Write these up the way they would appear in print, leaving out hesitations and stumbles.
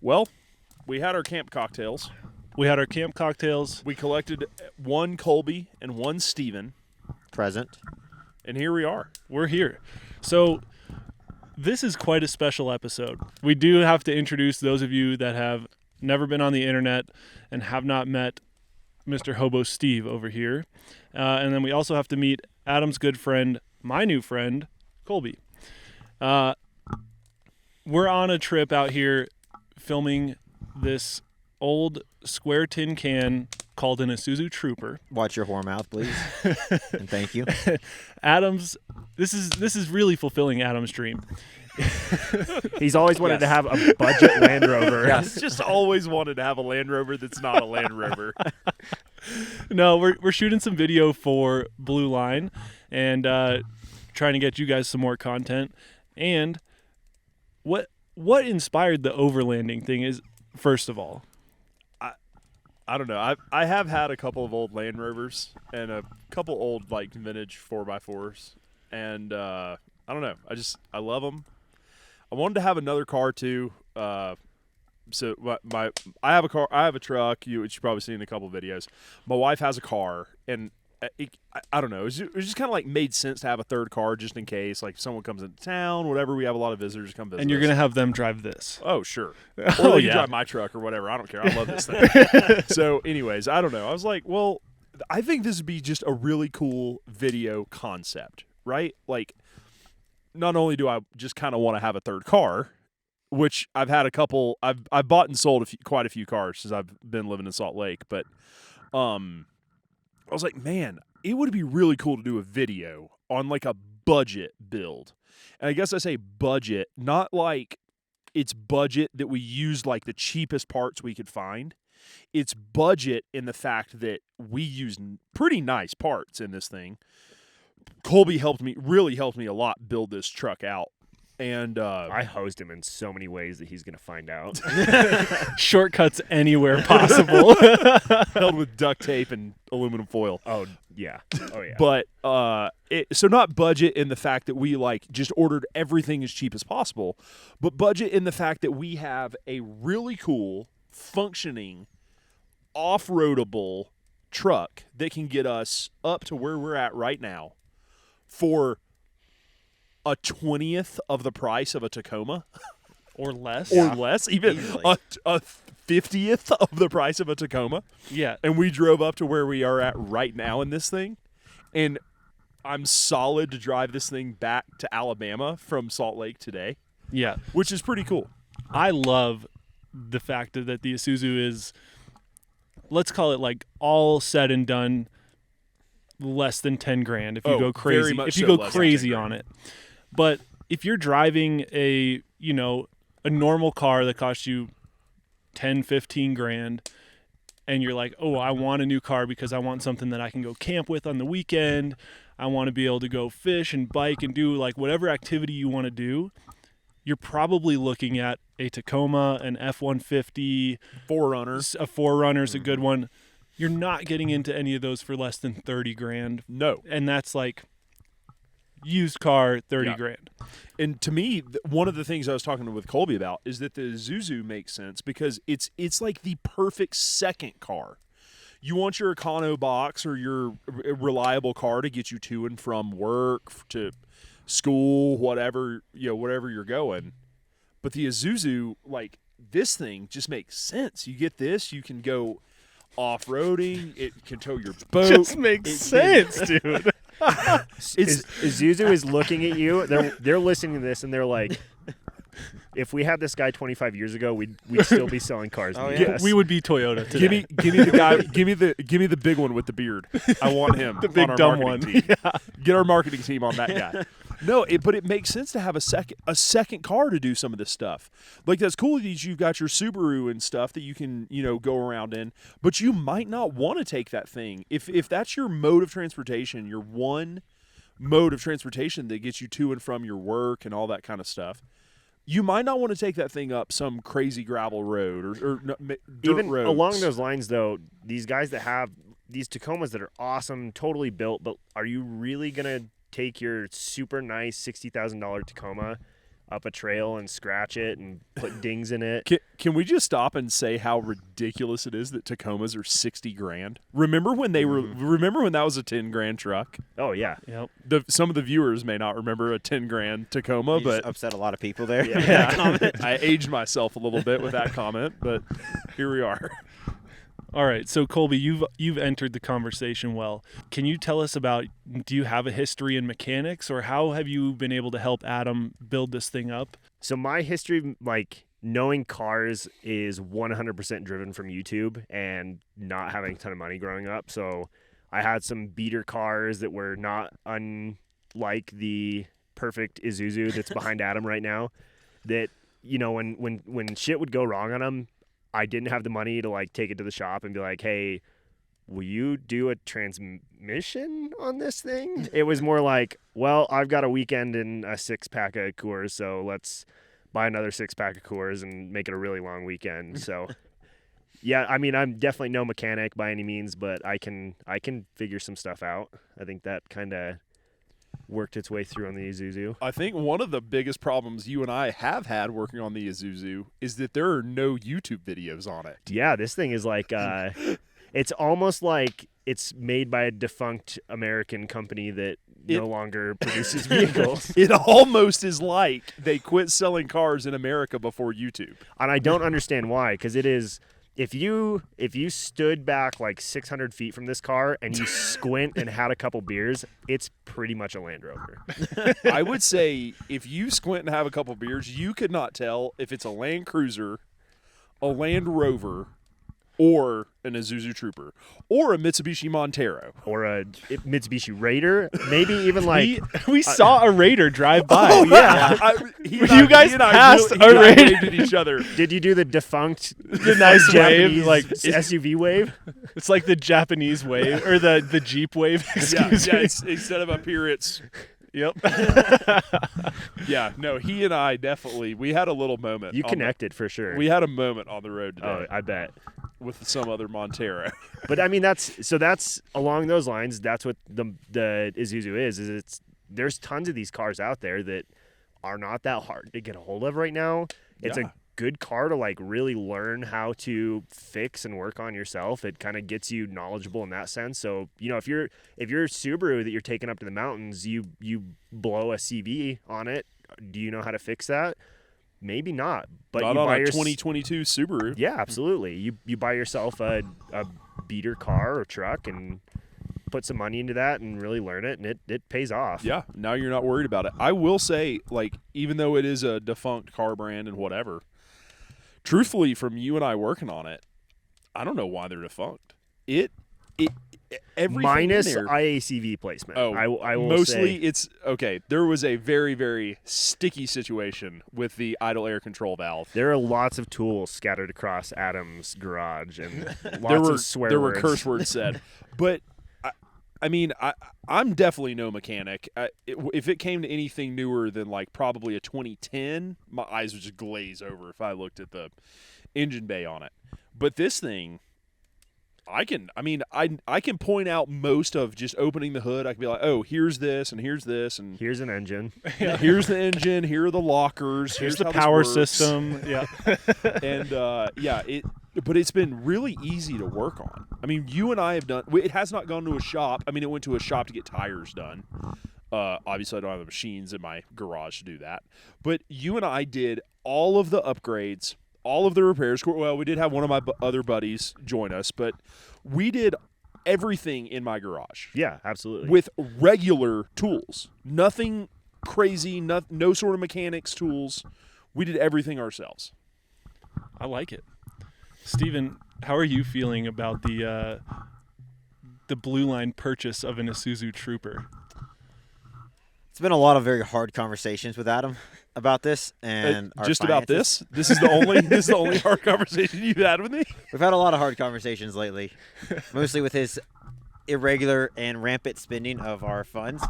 Well, we had our camp cocktails. We collected one Colby and one Steven. Present. And here we are. We're here. So this is quite a special episode. We do have to introduce those of you that have never been on the internet and have not met Mr. Hobo Steve over here. And then we also have to meet Adam's good friend, my new friend, Colby. We're on a trip out here filming this old square tin can called an Isuzu Trooper. Watch your whore mouth, please. And thank you. This is really fulfilling Adam's dream. He's always wanted to have a budget Land Rover. Yes. He's just always wanted to have a Land Rover that's not a Land Rover. No, we're shooting some video for Blue Line and trying to get you guys some more content. And what inspired the overlanding thing is, first of all, I don't know. I have had a couple of old Land Rovers and a couple old like vintage 4x4s, and I don't know. I love them. I wanted to have another car too. So I have a car. I have a truck. Which you've probably seen in a couple of videos. My wife has a car, and I don't know. It just kind of like made sense to have a third car just in case, like if someone comes into town, whatever. We have a lot of visitors come visit. And you're us. gonna have them drive this. Oh sure. Or they can drive my truck or whatever. I don't care. I love this thing. So, anyways, I don't know. I was like, well, I think this would be just a really cool video concept, right? Like, not only do I just kind of want to have a third car, which I've had a couple. I've bought and sold quite a few cars since I've been living in Salt Lake, but I was like, man, it would be really cool to do a video on like a budget build. And I guess I say budget, not like it's budget that we used like the cheapest parts we could find. It's budget in the fact that we used pretty nice parts in this thing. Colby really helped me a lot build this truck out. And I hosed him in so many ways that he's going to find out. Shortcuts anywhere possible. held with duct tape and aluminum foil. Oh, yeah. But so not budget in the fact that we like just ordered everything as cheap as possible, but budget in the fact that we have a really cool, functioning, off-roadable truck that can get us up to where we're at right now for a 20th of the price of a Tacoma. Or less. Even a 50th of the price of a Tacoma. Yeah. And we drove up to where we are at right now in this thing. And I'm solid to drive this thing back to Alabama from Salt Lake today. Yeah. Which is pretty cool. I love the fact that the Isuzu is, let's call it like all said and done, less than 10 grand if you go crazy. Very much if you so go less crazy than 10 on it. But if you're driving a normal car that costs you 10, 15 grand and you're like, oh, I want a new car because I want something that I can go camp with on the weekend. I want to be able to go fish and bike and do like whatever activity you want to do. You're probably looking at a Tacoma, an F-150. 4Runner. A 4Runner's a good one. You're not getting into any of those for less than 30 grand. No. And that's like used car, 30 grand. And to me, one of the things I was talking with Colby about is that the Isuzu makes sense because it's like the perfect second car. You want your econo box or your reliable car to get you to and from work, to school, whatever you're going. But the Isuzu, like this thing just makes sense. You get this, you can go off-roading, it can tow your boat. Just makes sense, dude. Isuzu is looking at you. They're listening to this and they're like, if we had this guy 25 years ago, we'd still be selling cars. Oh, in the yeah. US. We would be Toyota today. Give me the guy. Give me the big one with the beard. I want him. The big on our dumb marketing one. Team. Yeah. Get our marketing team on that guy. No, but it makes sense to have a second car to do some of this stuff. Like that's cool that you've got your Subaru and stuff that you can go around in, but you might not want to take that thing if that's your mode of transportation. Your one mode of transportation that gets you to and from your work and all that kind of stuff. You might not want to take that thing up some crazy gravel road or dirt even roads. along those lines, though. These guys that have these Tacomas that are awesome, totally built, but are you really gonna take your super nice $60,000 Tacoma up a trail and scratch it and put dings in it. Can we just stop and say how ridiculous it is that Tacomas are $60,000? Remember when they were? Remember when that was a $10,000 truck? Oh yeah. Yep. Some of the viewers may not remember a $10,000 Tacoma, You but just upset a lot of people there. yeah, I aged myself a little bit with that comment, but here we are. All right, so Colby, you've entered the conversation well. Can you tell us about, do you have a history in mechanics, or how have you been able to help Adam build this thing up? So my history, like knowing cars, is 100% driven from YouTube and not having a ton of money growing up. So I had some beater cars that were not unlike the perfect Isuzu that's behind Adam right now. That, you know, when shit would go wrong on them, I didn't have the money to like take it to the shop and be like, hey, will you do a transmission on this thing? It was more like, well, I've got a weekend and a 6-pack of Coors, so let's buy another 6-pack of Coors and make it a really long weekend. So yeah, I mean, I'm definitely no mechanic by any means, but I can figure some stuff out. I think that kind of worked its way through on the Isuzu. I think one of the biggest problems you and I have had working on the Isuzu is that there are no YouTube videos on it. Yeah, this thing is like, it's almost like it's made by a defunct American company that no longer produces vehicles. It almost is like they quit selling cars in America before YouTube. And I don't understand why, because it is, if you stood back like 600 feet from this car and you squint and had a couple beers, it's pretty much a Land Rover. I would say if you squint and have a couple beers, you could not tell if it's a Land Cruiser, a Land Rover, or an Isuzu Trooper, or a Mitsubishi Montero. Or a Mitsubishi Raider, maybe even like... We saw a Raider drive by. Oh, yeah. You guys passed a Raider. At each other. Did you do the defunct... The nice wave, Japanese like SUV wave? It's like the Japanese wave, or the Jeep wave. Excuse me. It's, instead of up here, it's... Yep. Yeah, no, he and I definitely, we had a little moment. You connected for sure. We had a moment on the road today. Oh, I bet. With some other Montero. But I mean, that's along those lines. That's what the Isuzu is there's tons of these cars out there that are not that hard to get a hold of right now. It's a good car to like really learn how to fix and work on yourself. It kind of gets you knowledgeable in that sense. So, you know, if you're Subaru that you're taking up to the mountains, you blow a CV on it. Do you know how to fix that? Maybe not. But not you on buy a 2022 Subaru. Yeah, absolutely. You buy yourself a beater car or truck and put some money into that and really learn it, and it pays off. Yeah, now you're not worried about it. I will say, like, even though it is a defunct car brand and whatever, truthfully, from you and I working on it, I don't know why they're defunct. Everything minus in there, IACV placement. Oh, I will mostly say. it's okay. There was a very, very sticky situation with the idle air control valve. There are lots of tools scattered across Adam's garage, and lots of swear there words. were curse words said, but I mean, I'm definitely no mechanic. If it came to anything newer than like probably a 2010, my eyes would just glaze over if I looked at the engine bay on it. But this thing, I can point out most of just opening the hood. I can be like, oh, here's this and here's this and Here's an engine. here's the engine. Here are the lockers. Here's how the this power works. system. Yeah. And but it's been really easy to work on. I mean, you and I have done. It has not gone to a shop. I mean, it went to a shop to get tires done. Obviously, I don't have the machines in my garage to do that. But you and I did all of the upgrades, all of the repairs. Well, we did have one of my other buddies join us, but we did everything in my garage. Yeah, absolutely. With regular tools. Nothing crazy, no sort of mechanics tools. We did everything ourselves. I like it. Steven, how are you feeling about the Blue Line purchase of an Isuzu Trooper? It's been a lot of very hard conversations with Adam about this, and our just finances. about this. This is the only hard conversation you've had with me. We've had a lot of hard conversations lately, mostly with his irregular and rampant spending of our funds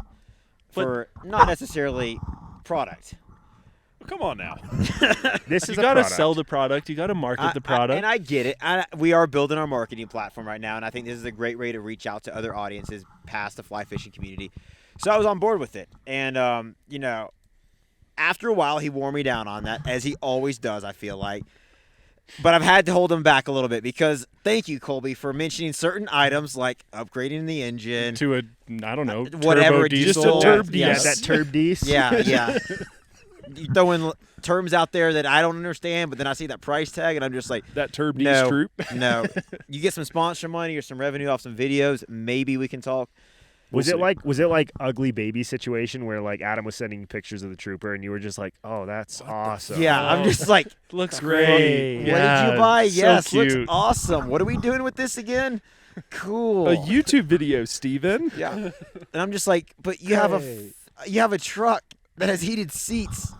for not necessarily product. Come on now. This is You a got to product. sell the product. You got to market the product. And I get it. We are building our marketing platform right now, and I think this is a great way to reach out to other audiences past the fly fishing community. So I was on board with it. And, after a while, he wore me down on that, as he always does, I feel like. But I've had to hold him back a little bit because thank you, Colby, for mentioning certain items like upgrading the engine. To a, I don't know, Whatever, turbo diesel. just a turb Yeah, Yes. that turb D's. Yeah. You throw in terms out there that I don't understand, but then I see that price tag, and I'm just like, That Turb no, Troop. no. You get some sponsor money or some revenue off some videos, maybe we can talk. Was We'll it like ugly baby situation where like Adam was sending pictures of the Trooper and you were just like, oh, that's awesome. Yeah, I'm just like, Looks Great. what great. Yeah, did you buy? so Yes, looks cute. awesome. What are we doing with this again? Cool. A YouTube video, Steven. Yeah. And I'm just like, but you have a truck that has heated seats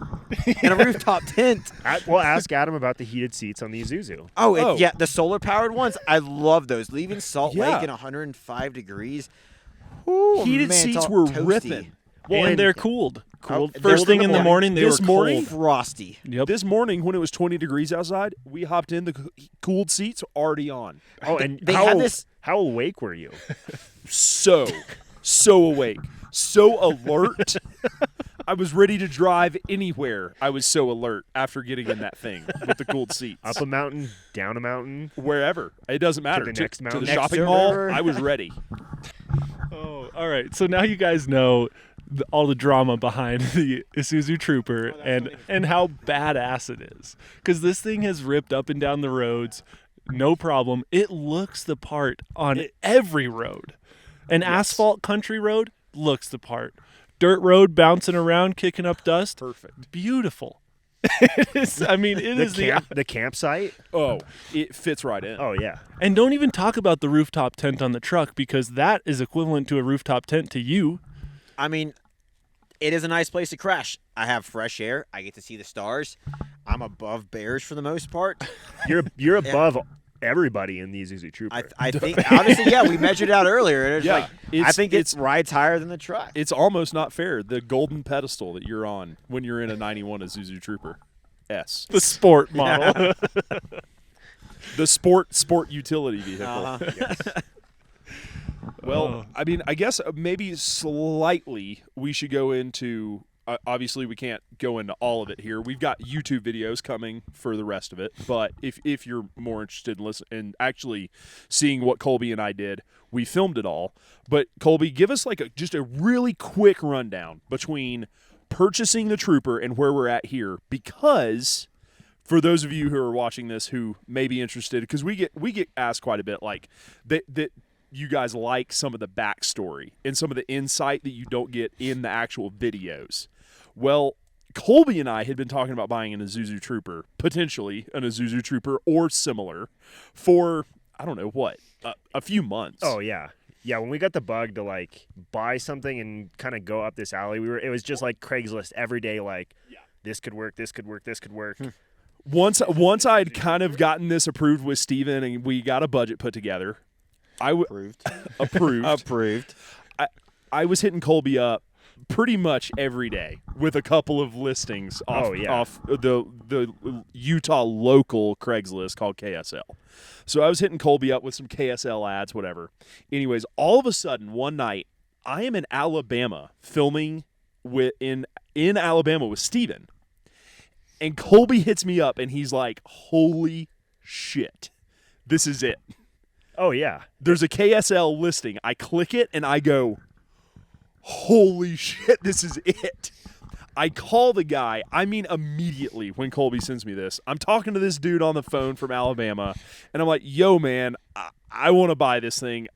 and a rooftop tent. Well, ask Adam about the heated seats on the Isuzu. Oh. Yeah, the solar powered ones. I love those. Leaving Salt Yeah. Lake in 105 degrees. Ooh, Heated man, seats it's all were toasty. ripping. And they're cooled. Cooled. First thing in the morning, they This were morning? cold. Frosty. Yep. This morning, when it was 20 degrees outside, we hopped in. The cooled seats already on. Oh, and They how, had this. how awake were you? So awake, so alert. I was ready to drive anywhere. I was so alert after getting in that thing with the cooled seats. Up a mountain, down a mountain. Wherever. It doesn't matter. the next to mountain. the Next shopping to mall, river. I was ready. Oh, all right. So now you guys know all the drama behind the Isuzu Trooper and how badass it is. Because this thing has ripped up and down the roads, no problem. It looks the part on every road. An asphalt country road looks the part. Dirt road bouncing around, kicking up dust. Perfect. Beautiful. It is. I mean, it is The campsite? Oh, it fits right in. Oh, yeah. And don't even talk about the rooftop tent on the truck because that is equivalent to a rooftop tent to you. I mean, it is a nice place to crash. I have fresh air. I get to see the stars. I'm above bears for the most part. You're above everybody in the Isuzu Trooper. I think, obviously, yeah, we measured it out earlier. And it's Yeah, like, I it's- think it's- it rides higher than the truck. It's almost not fair. The golden pedestal that you're on when you're in a 91 Isuzu Trooper S. The sport model. The sport utility vehicle. Uh-huh. Well, I mean, I guess maybe slightly we should go into. Obviously, we can't go into all of it here. We've got YouTube videos coming for the rest of it. But if you're more interested in actually seeing what Colby and I did, we filmed it all. But Colby, give us like just a really quick rundown between purchasing the Trooper and where we're at here, because for those of you who are watching this who may be interested, because we get asked quite a bit, like that you guys like some of the backstory and some of the insight that you don't get in the actual videos. Well, Colby and I had been talking about buying an Isuzu Trooper, potentially an Isuzu Trooper or similar, for I don't know what, a few months. Oh, yeah. Yeah, when we got the bug to like buy something and kind of go up this alley, it was just like Craigslist every day, like this could work, this could work, this could work. Once I'd kind of gotten this approved with Steven and we got a budget put together, approved. Approved. I was hitting Colby up pretty much every day with a couple of listings off the Utah local Craigslist called KSL. So I was hitting Colby up with some KSL ads, whatever. Anyways, all of a sudden one night I am in Alabama filming in Alabama with Steven. And Colby hits me up and he's like, "Holy shit. This is it." Oh, yeah. There's a KSL listing. I click it and I go, "Holy shit, this is it." I call the guy. I mean, immediately when Colby sends me this, I'm talking to this dude on the phone from Alabama, and I'm like, "Yo, man, I want to buy this thing.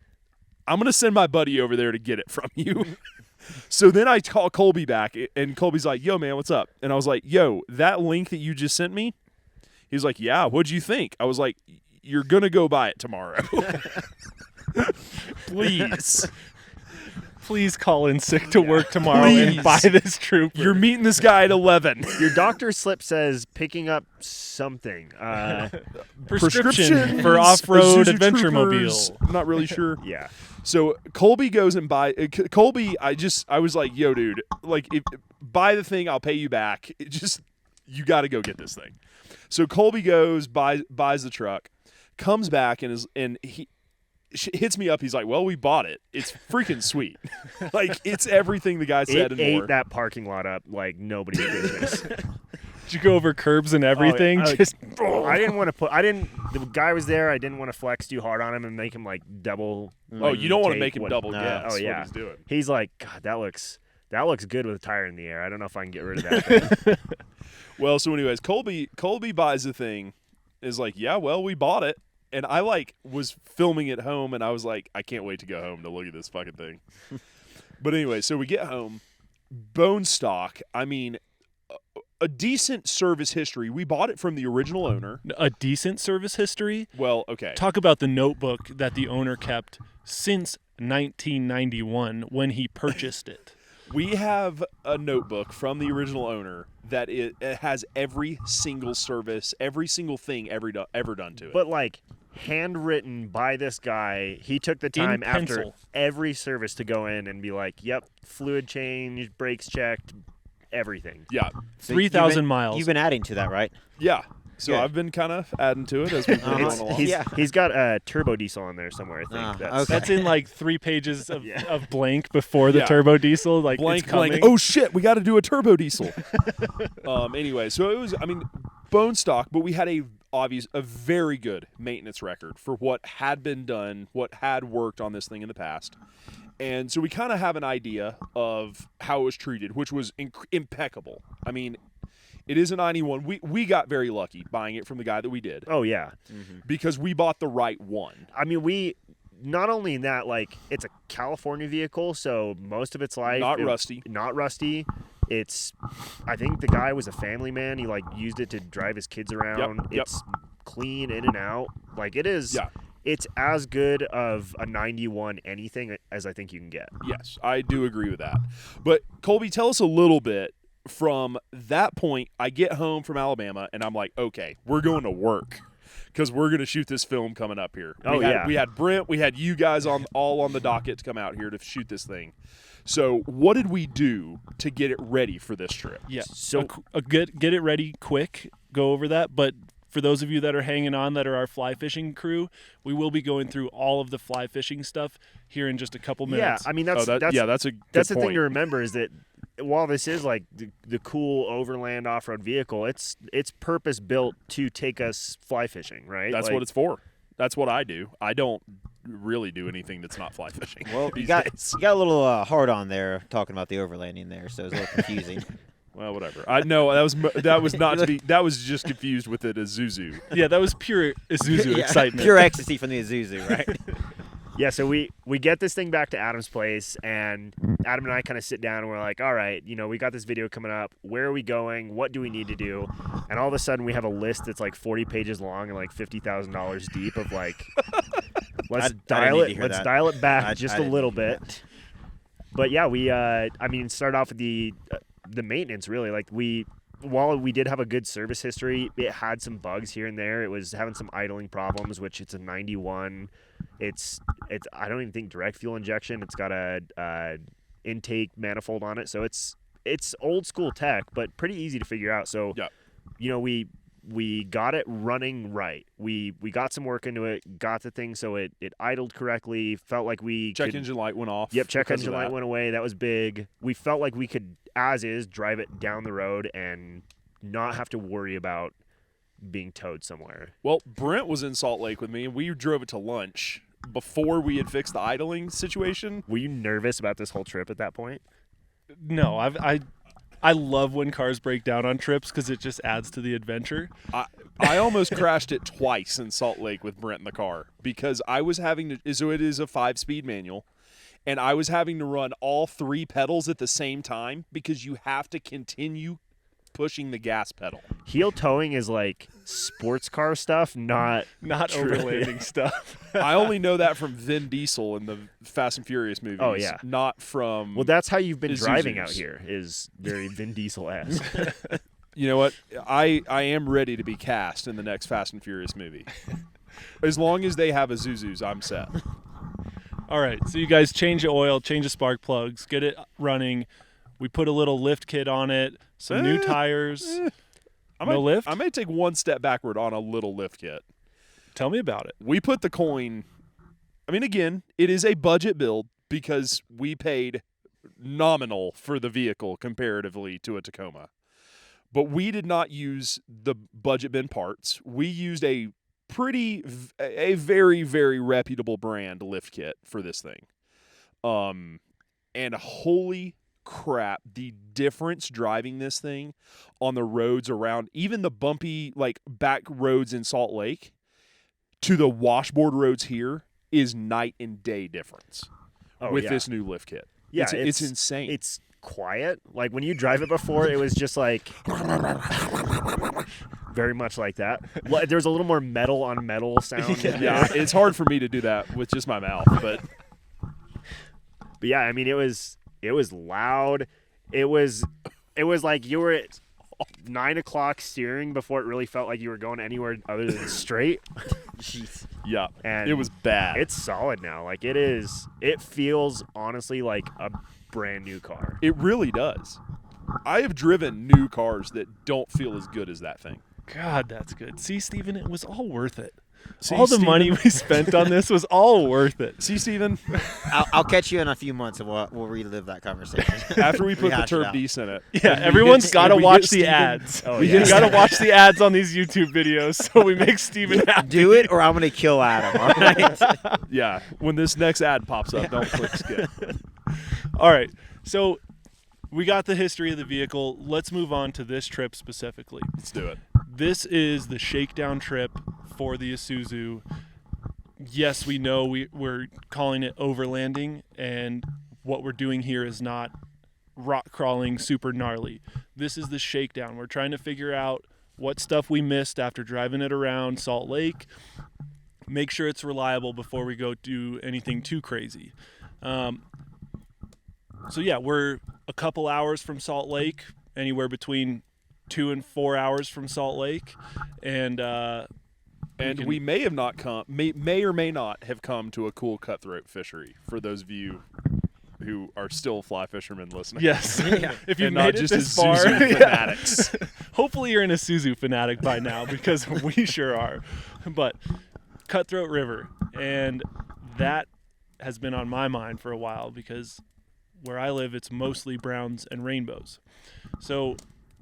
I'm going to send my buddy over there to get it from you." So then I call Colby back, and Colby's like, "Yo, man, what's up?" And I was like, "Yo, that link that you just sent me?" He's like, "Yeah, what'd you think?" I was like, "You're going to go buy it tomorrow." Please. Please call in sick to work tomorrow and Please. buy this Trooper. You're meeting this guy at 11. Your doctor slip says picking up something. prescription for off-road Isuzu adventure Troopers, mobile. I'm not really sure. Yeah. So Colby goes and buy Colby. I was like, "Yo, dude, like, buy the thing, I'll pay you back. You got to go get this thing." So Colby goes, buys the truck, comes back and hits me up. He's like, "Well, we bought it. It's freaking sweet. Like it's everything the guy said It and ate more." that parking lot up like nobody's business. Did you go over curbs and everything? Oh, Just I didn't want to the guy was there. I didn't want to flex too hard on him and make him like double. Oh, you don't want to take make him what- double no. guess. Oh, yeah. what he's doing. He's like, God, that looks good with a tire in the air. I don't know if I can get rid of that thing. Well, so anyways, Colby buys the thing, is like, yeah, well, we bought it, and I like was filming at home, and I was like, I can't wait to go home to look at this fucking thing. But anyway, so we get home, bone stock. I mean, a decent service history. We bought it from the original owner. a decent service history. Well, okay. Talk about the notebook that the owner kept since 1991 when he purchased it. We have a notebook from the original owner that it has every single service, every single thing ever done to it. But like handwritten by this guy, he took the time after pencil. every service to go in and be like, "Yep, fluid change, brakes checked, everything." yeah, So 3,000 you've been- miles. You've been adding to that, right? yeah. So Good. I've been kind of adding to it as we've been Uh-huh. going along. He's, Yeah. he's got a turbo diesel in there somewhere, I think. That's, okay. That's in like 3 pages of, Yeah. of blank before the Yeah. turbo diesel. Like Blank, it's coming. blank. Oh shit, we got to do a turbo diesel. Anyway, so it was. I mean, bone stock, but we had a very good maintenance record for what had been done, what had worked on this thing in the past, and so we kind of have an idea of how it was treated, which was impeccable. I mean, it is a 91. We got very lucky buying it from the guy that we did Oh yeah. because we bought the right one. I mean, we not only in that, like, it's a California vehicle, so most of its life Not rusty. Not rusty. It's, I think the guy was a family man. He like used it to drive his kids around. Yep. It's clean in and out. Like it is. Yeah. It's as good of a 91 anything as I think you can get. Yes, I do agree with that. But Colby, tell us a little bit. From that point, I get home from Alabama, and I'm like, okay, we're going to work because we're going to shoot this film coming up here. We had Brent, we had you guys all on the docket to come out here to shoot this thing. So what did we do to get it ready for this trip? Yeah. So- get it ready quick. Go over that. But for those of you that are hanging on, that are our fly fishing crew, we will be going through all of the fly fishing stuff here in just a couple Yeah, minutes. I mean that's that's a good that's the point. thing to remember is that while this is like the cool overland off-road vehicle, it's purpose built to take us fly fishing, right? That's Like, what it's for. That's what I do. I don't really do anything that's not fly fishing. Well, you these got days. a little hard on there talking about the overlanding there, so it's a little confusing. Well, whatever. I know that was not to be. That was just confused with it as Isuzu. Yeah, that was pure Isuzu Yeah, excitement. pure ecstasy from the Isuzu, right? Yeah, so we get this thing back to Adam's place, and Adam and I kind of sit down and we're like, all right, we got this video coming up. Where are we going? What do we need to do? And all of a sudden we have a list that's like 40 pages long and like $50,000 deep of like, let's dial it back just a little bit. But yeah, we start off with the maintenance really. Like while we did have a good service history, it had some bugs here and there. It was having some idling problems, which it's a 91. It's I don't even think direct fuel injection. It's got a intake manifold on it, so it's old school tech, but pretty easy to figure out. So Yeah. we got it running right. We got some work into it, got the thing so it idled correctly, felt like we Check could, engine light went off. Yep, check because engine of light that. went away. That was big. We felt like we could, as is, drive it down the road and not have to worry about being towed somewhere. Well, Brent was in Salt Lake with me, and we drove it to lunch before we had fixed the idling situation. Were you nervous about this whole trip at that point? No, I love when cars break down on trips because it just adds to the adventure. I almost crashed it twice in Salt Lake with Brent in the car because I was having to. So it is a 5-speed manual, and I was having to run all 3 pedals at the same time because you have to continue pushing the gas pedal. Heel towing is like sports car stuff, not true. overlanding stuff. I only know that from Vin Diesel in the Fast and Furious movies. Oh, yeah. Not from. Well, that's how you've been Isuzus. driving out here, is very Vin Diesel-esque. You know what? I am ready to be cast in the next Fast and Furious movie. As long as they have Isuzus, I'm set. All right, so you guys change the oil, change the spark plugs, get it running. We put a little lift kit on it, some new tires. No lift? I may take one step backward on a little lift kit. Tell me about it. We put the coin I mean, again, it is a budget build because we paid nominal for the vehicle comparatively to a Tacoma. But we did not use the budget bin parts. We used a very, very reputable brand lift kit for this thing. And holy crap, the difference driving this thing on the roads around, even the bumpy, like, back roads in Salt Lake to the washboard roads here is night and day difference with this new lift kit. Yeah, it's insane. It's quiet. Like when you drive it before, it was just like very much like that. There's a little more metal on metal sound. Yeah, it's hard for me to do that with just my mouth, but yeah, I mean, it was loud. It was like you were at 9 o'clock steering before it really felt like you were going anywhere other than straight. Jeez. yeah, And it was bad. It's solid now. Like it feels honestly like a brand new car. It really does. I have driven new cars that don't feel as good as that thing. God, that's good. See, Steven, it was all worth it. See, all the Steven? money we spent on this was all worth it. See, Steven, I'll catch you in a few months and we'll relive that conversation. after we put the Rehash it Turb out. Dece in it. Yeah, and we everyone's get- got to and we watch get the Steven- ads. Oh, You yeah. got to watch the ads on these YouTube videos so we make Steven happy. Do it or I'm going to kill Adam, all right? Yeah, when this next ad pops up, don't click skip. All right, so we got the history of the vehicle. Let's move on to this trip specifically. Let's do it. This is the shakedown trip for the Isuzu. Yes, we know we're calling it overlanding, and what we're doing here is not rock crawling super gnarly. This is the shakedown. We're trying to figure out what stuff we missed after driving it around Salt Lake, make sure it's reliable before we go do anything too crazy. So yeah, we're a couple hours from Salt Lake, anywhere between 2 and 4 hours from Salt Lake, and we may have not may or may not have come to a cool cutthroat fishery for those of you who are still fly fishermen listening. yes, if you And made not it just this as far, Isuzu fanatics. hopefully you're an Isuzu fanatic by now because we sure are. But Cutthroat River, and that has been on my mind for a while because where I live, it's mostly browns and rainbows. So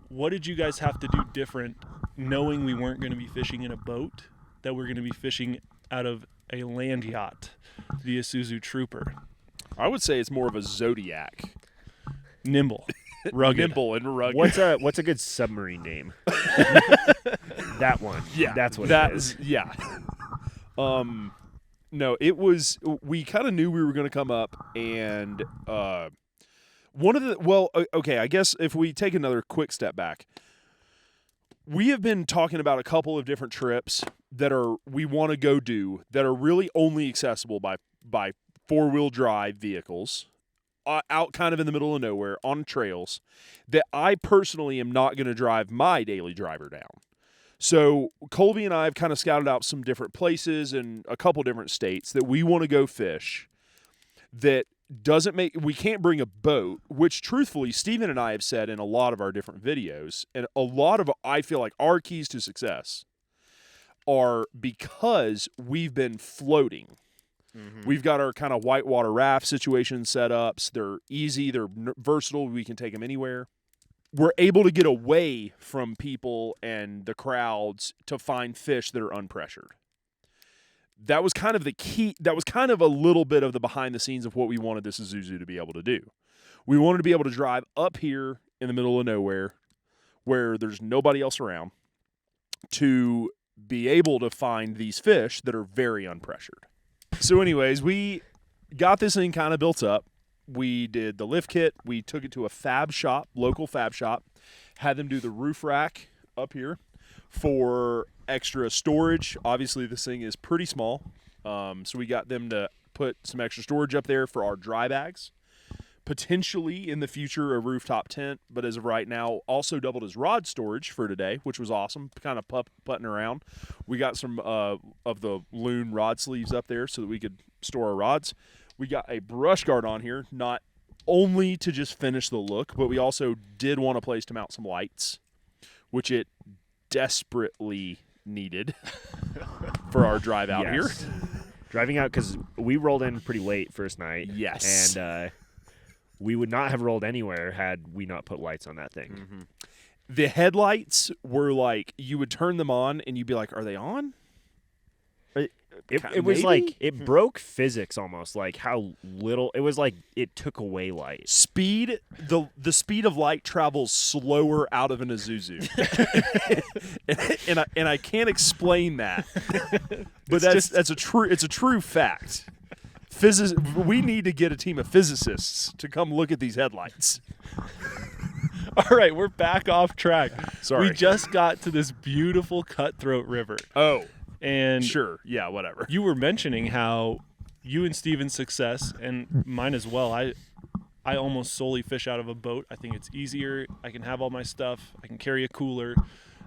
what did you guys have to do different knowing we weren't going to be fishing in a boat, that we're going to be fishing out of a land yacht, the Isuzu Trooper? I would say it's more of a Zodiac. Nimble, rugged. Nimble and rugged. What's a good submarine name? That one. Yeah, That's what it is. Yeah. No, it was. We kind of knew we were going to come up, and okay. I guess if we take another quick step back, we have been talking about a couple of different trips that we want to go do that are really only accessible by 4-wheel drive vehicles. Out kind of in the middle of nowhere on trails that I personally am not going to drive my daily driver down. So Colby and I have kind of scouted out some different places in a couple different states that we want to go fish that we can't bring a boat, which truthfully Steven and I have said in a lot of our different videos, and a lot of, I feel like, our keys to success are because we've been floating. Mm-hmm. We've got our kind of whitewater raft situation set up. So they're easy. They're versatile. We can take them anywhere. We're able to get away from people and the crowds to find fish that are unpressured. That was kind of the key. That was kind of a little bit of the behind the scenes of what we wanted this Isuzu to be able to do. We wanted to be able to drive up here in the middle of nowhere where there's nobody else around to be able to find these fish that are very unpressured. So anyways, we got this thing kind of built up. We did the lift kit. We took it to a local fab shop, had them do the roof rack up here for extra storage. Obviously, this thing is pretty small, so we got them to put some extra storage up there for our dry bags. Potentially, in the future, a rooftop tent, but as of right now, also doubled as rod storage for today, which was awesome, kind of putting around. We got some of the Loon rod sleeves up there so that we could store our rods. We got a brush guard on here, not only to just finish the look, but we also did want a place to mount some lights, which it desperately needed for our drive out here. driving out because we rolled in pretty late first night. Yes. And we would not have rolled anywhere had we not put lights on that thing. Mm-hmm. The headlights were like, you would turn them on and you'd be like, are they on? It was Maybe? like, it broke physics almost, like how little, it was like it took away light. Speed, the speed of light travels slower out of an Isuzu. and I can't explain that. But it's a true fact. We need to get a team of physicists to come look at these headlights. All right, we're back off track. Sorry. We just got to this beautiful Cutthroat River. Oh, And sure. Yeah, whatever. you were mentioning how you and Steven's success, and mine as well, I almost solely fish out of a boat. I think it's easier. I can have all my stuff. I can carry a cooler.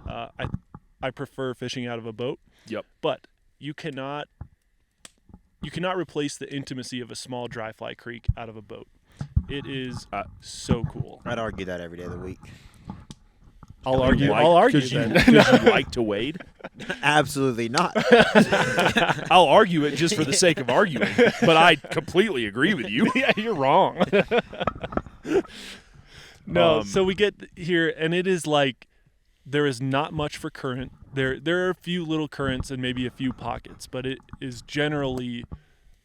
I prefer fishing out of a boat. Yep. But you cannot replace the intimacy of a small dry fly creek out of a boat. It is so cool. I'd argue that every day of the week. I'll argue that. Because you like to wade? Absolutely not. I'll argue it just for the sake of arguing, but I completely agree with you. Yeah, you're wrong. No, so we get here, and it is like there is not much for current. There are a few little currents and maybe a few pockets, but it is generally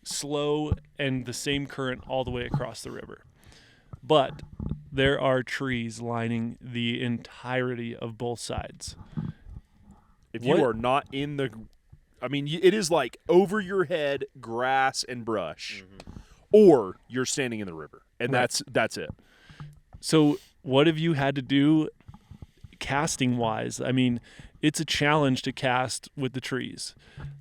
slow and the same current all the way across the river. But there are trees lining the entirety of both sides. If you are not in the, I mean, it is like over your head, grass and brush, or you're standing in the river, and Right. that's it. So what have you had to do casting wise? I mean, it's a challenge to cast with the trees.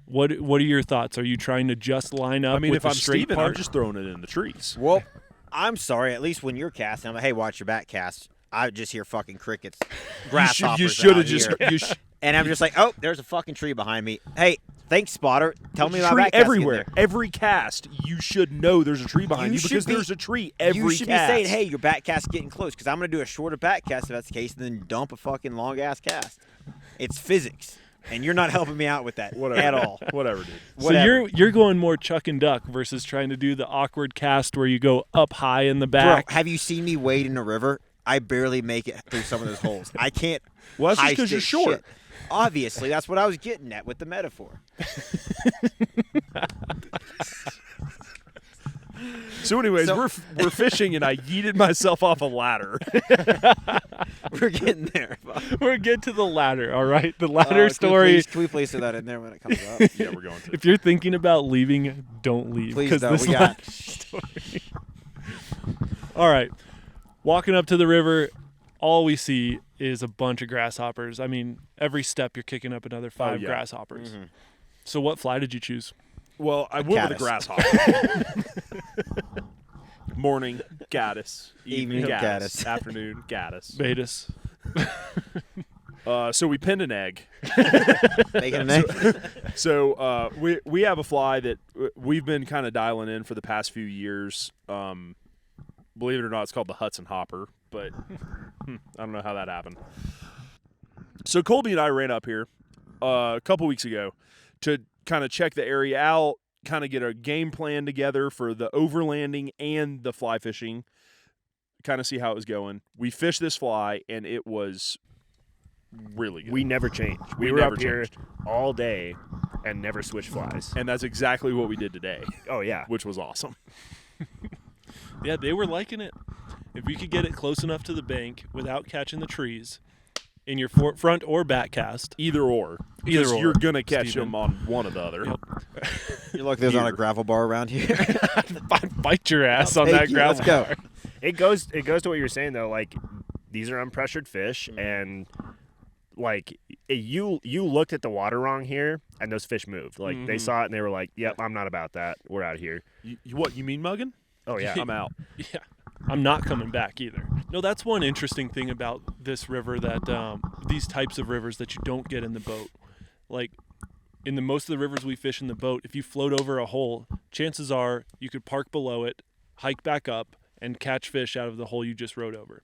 What are your thoughts? Are you trying to just line up? I mean, with if the I'm straight Steven, part? I'm just throwing it in the trees. Well, I'm sorry. At least when you're casting, I'm like, hey, watch your back cast. I just hear fucking crickets, grasshoppers. You should have out just. here. And I'm just like, oh, there's a fucking tree behind me. Hey, thanks, spotter. Tell me about tree back casting everywhere. there. Every cast, you should know there's a tree behind you, should because be- there's a tree every You should cast. be saying, hey, your back cast getting close, because I'm going to do a shorter back cast if that's the case, and then dump a fucking long ass cast. It's physics, and you're not helping me out with that Whatever. at all. Whatever, dude. So Whatever. you're going more chuck and duck versus trying to do the awkward cast where you go up high in the Bro, back. have you seen me wade in a river? I barely make it through some of those holes. I can't. Well, that's just high 'cause you're stick short. shit. Obviously, that's what I was getting at with the metaphor. So, anyways, So- we're fishing, and I yeeted myself off a ladder. We're getting there. We're getting to the ladder, all right? The ladder Can story. we please throw that in there when it comes up? Yeah, we're going to. If you're thinking about leaving, don't leave. Please 'cause don't. this We got. ladder story. All right. Walking up to the river, all we see is a bunch of grasshoppers. I mean, every step you're kicking up another 5 yeah. grasshoppers. Mm-hmm. So what fly did you choose? Well, I went with a caddis. grasshopper. Morning, gaddis. Evening, gaddis. gaddis. Afternoon, gaddis. Betas. So we pinned an egg. Making an egg. So we have a fly that we've been kind of dialing in for the past few years. Believe it or not, it's called the Hudson hopper, but I don't know how that happened. So Colby and I ran up here a couple weeks ago to kind of check the area out, kind of get a game plan together for the overlanding and the fly fishing, kind of see how it was going. We fished this fly, and it was really good. We never changed. We We were never up here changed. all day and never switched flies. And that's exactly what we did today, Oh, yeah. which was awesome. Yeah, they were liking it. If we could get it close enough to the bank without catching the trees in your front or back cast. Either or. Either Because or, you're going to catch Steven. them on one or the other. Yep. You look, there's not a Here. gravel bar around here. Bite your ass on Thank that you, gravel let's go. bar. It goes to what you're saying, though. Like, these are unpressured fish, Mm-hmm. and, like, you looked at the water wrong here, and those fish moved. Like, they Mhm. saw it, and they were like, yep, I'm not about that. We're out of here. What, you mean mugging? Oh, yeah. I'm out. Yeah, I'm not coming back either. No, that's one interesting thing about this river that these types of rivers that you don't get in the boat. Like in the most of the rivers we fish in the boat, if you float over a hole, chances are you could park below it, hike back up, and catch fish out of the hole you just rode over.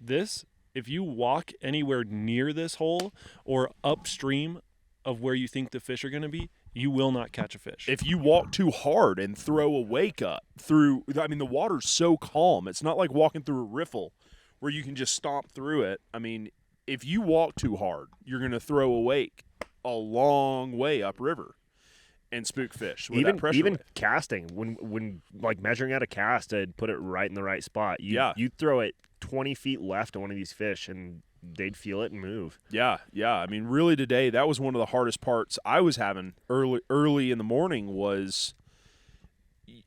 This, if you walk anywhere near this hole or upstream of where you think the fish are going to be, you will not catch a fish. If you walk too hard and throw a wake up through, I mean, the water's so calm. It's not like walking through a riffle where you can just stomp through it. I mean, if you walk too hard, you're going to throw a wake a long way upriver and spook fish with that pressure even wave. casting, when like measuring out a cast to put it right in the right spot, you throw it 20 feet left on one of these fish and they'd feel it and move. Yeah. I mean, really today, that was one of the hardest parts I was having early in the morning was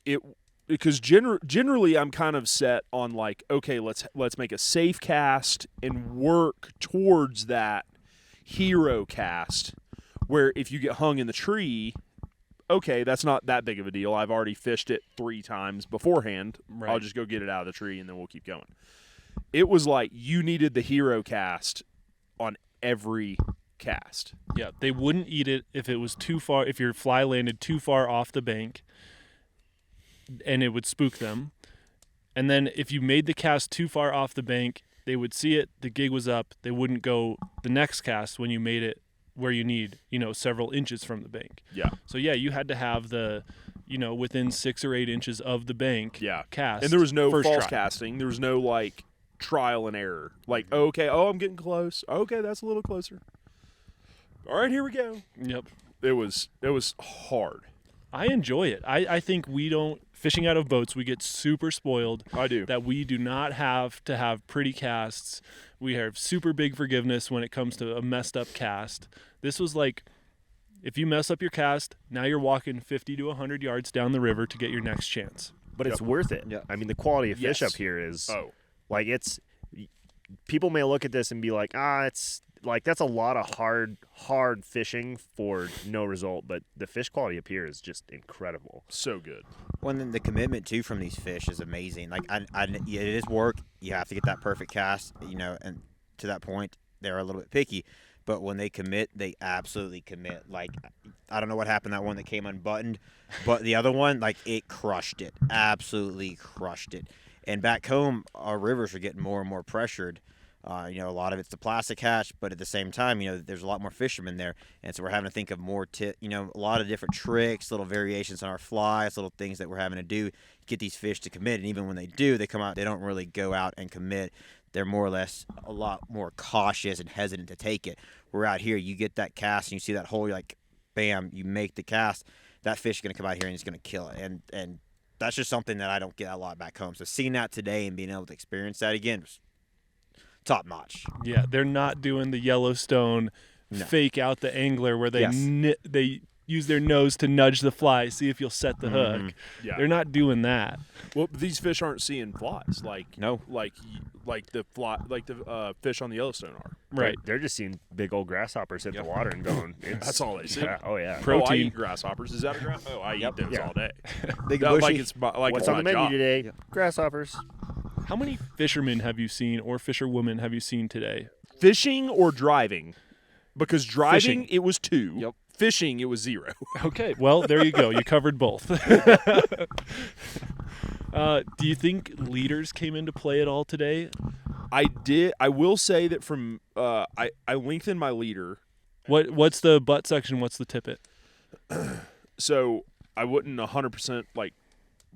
it because generally I'm kind of set on like, okay, let's make a safe cast and work towards that hero cast where if you get hung in the tree, okay, that's not that big of a deal. I've already fished it 3 times beforehand. Right. I'll just go get it out of the tree and then we'll keep going. It was like you needed the hero cast on every cast. Yeah, they wouldn't eat it if it was too far, if your fly landed too far off the bank, and it would spook them. And then if you made the cast too far off the bank, they would see it, the gig was up, they wouldn't go the next cast when you made it where you need, several inches from the bank. Yeah. So yeah, you had to have the, within 6 or 8 inches of the bank cast. And there was no first false try. casting. There was no like trial and error. Like, okay, I'm getting close. Okay, that's a little closer. All right, here we go. Yep. It was hard. I enjoy it. I think we don't, fishing out of boats, we get super spoiled. I do. That we do not have to have pretty casts. We have super big forgiveness when it comes to a messed up cast. This was like, if you mess up your cast, now you're walking 50 to 100 yards down the river to get your next chance. But it's worth it. Yeah. I mean, the quality of fish Yes. up here is Oh, it's people may look at this and be like, it's like that's a lot of hard fishing for no result, but the fish quality up here is just incredible. so good. Well, and then the commitment too from these fish is amazing. Like, it is work. You have to get that perfect cast, and to that point, they're a little bit picky. But when they commit, they absolutely commit. Like, I don't know what happened that one that came unbuttoned, but the other one, like, it crushed it, absolutely crushed it. And back home, our rivers are getting more and more pressured. A lot of it's the plastic hatch, but at the same time, there's a lot more fishermen there, and so we're having to think of more a lot of different tricks, little variations on our flies, little things that we're having to do to get these fish to commit. And even when they do, they come out, they don't really go out and commit. They're more or less a lot more cautious and hesitant to take it. We're out here, you get that cast and you see that hole, you're like, bam, you make the cast. That fish is going to come out here and it's going to kill it. And that's just something that I don't get a lot back home. So seeing that today and being able to experience that again was top notch. Yeah, they're not doing the Yellowstone fake out the angler where they Yes. they use their nose to nudge the fly, see if you'll set the hook. Yeah. They're not doing that. Well, these fish aren't seeing flies No. like the fish on the Yellowstone are. Right. They're just seeing big old grasshoppers hit the water and going. That's all they see. Yeah. Oh yeah. Oh, I Protein. eat grasshoppers. Is that a grass? Oh, I eat those Yeah. all day. Big Like bushy. it's like What's it's on the my menu job. today? Yeah. Grasshoppers. How many fishermen have you seen or fisherwomen have you seen today? Fishing or driving? Because driving, Fishing. it was 2. Yep. Fishing, it was 0. Okay, well, there you go. You covered both. Do you think leaders came into play at all today? I did. I will say that from I lengthened my leader, What's the butt section? What's the tippet? so I wouldn't 100% like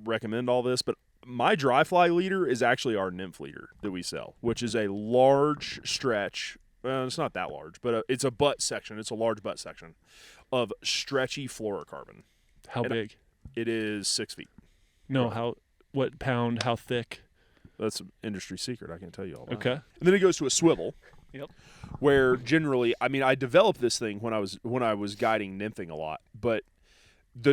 recommend all this, but my dry fly leader is actually our nymph leader that we sell, which is a large stretch. Well, it's not that large, but it's a butt section. It's a large butt section of stretchy fluorocarbon. How And- big? It is 6 feet. No, what pound? How thick? That's an industry secret. I can't tell you all that. Okay. And then it goes to a swivel. Yep. Where generally, I mean, I developed this thing when I was guiding nymphing a lot, but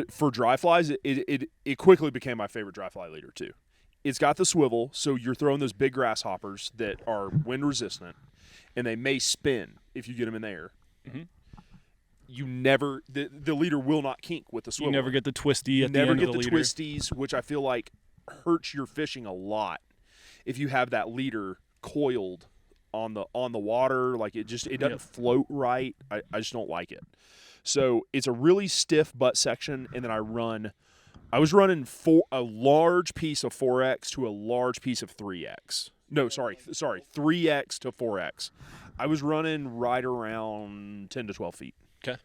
for dry flies, it quickly became my favorite dry fly leader too. It's got the swivel, so you're throwing those big grasshoppers that are wind resistant, and they may spin if you get them in the air. Mhm. You never the leader will not kink with the swivel. You never get the twisty at the never end get of the leader. twisties, which I feel like hurts your fishing a lot if you have that leader coiled on the water. Like it doesn't Yep. float right. I just don't like it. So it's a really stiff butt section, and then I was running a large piece of 4X to a large piece of 3X. No, sorry, 3X to 4X. I was running right around 10 to 12 feet. Okay.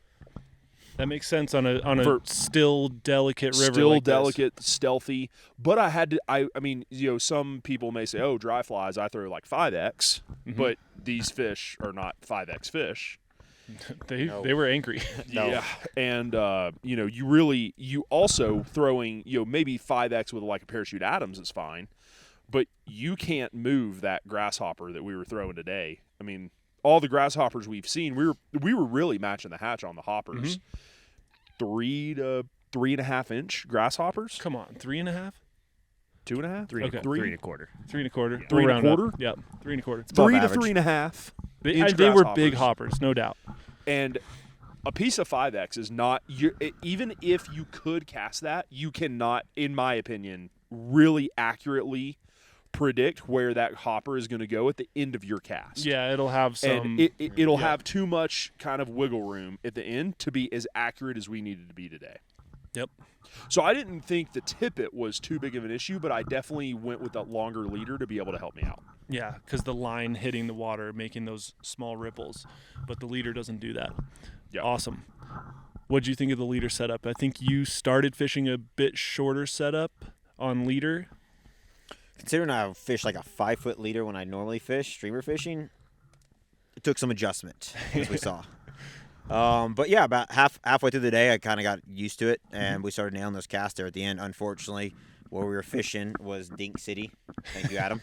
That makes sense on a For- still delicate river. Still like this. delicate, stealthy. But I mean, some people may say, oh, dry flies, I throw like 5X, but these fish are not 5X fish. They were angry. No. Yeah, and you also throwing maybe 5X with like a parachute Adams is fine, but you can't move that grasshopper that we were throwing today. I mean, all the grasshoppers we've seen, we were really matching the hatch on the hoppers. 3 to 3.5 inch grasshoppers. Come on, 3.5, 2.5, Three, Okay. and, 3.25. 3.25, Three and a quarter? Yep, 3.25. above 3 to average. 3.5. They inch were big grasshoppers. hoppers, no doubt. And a piece of 5X is not even if you could cast that, you cannot, in my opinion, really accurately predict where that hopper is going to go at the end of your cast. Yeah, it'll have some. And it'll have too much kind of wiggle room at the end to be as accurate as we needed to be today. Yep. So I didn't think the tippet was too big of an issue, but I definitely went with that longer leader to be able to help me out. Yeah, because the line hitting the water, making those small ripples, but the leader doesn't do that. Yeah. Awesome. What'd you think of the leader setup? I think you started fishing a bit shorter setup on leader. Considering I fish like a 5-foot leader when I normally fish streamer fishing, it took some adjustment, as we saw. But yeah, about halfway through the day, I kind of got used to it, and we started nailing those casts there at the end. Unfortunately, where we were fishing was Dink City. Thank you, Adam.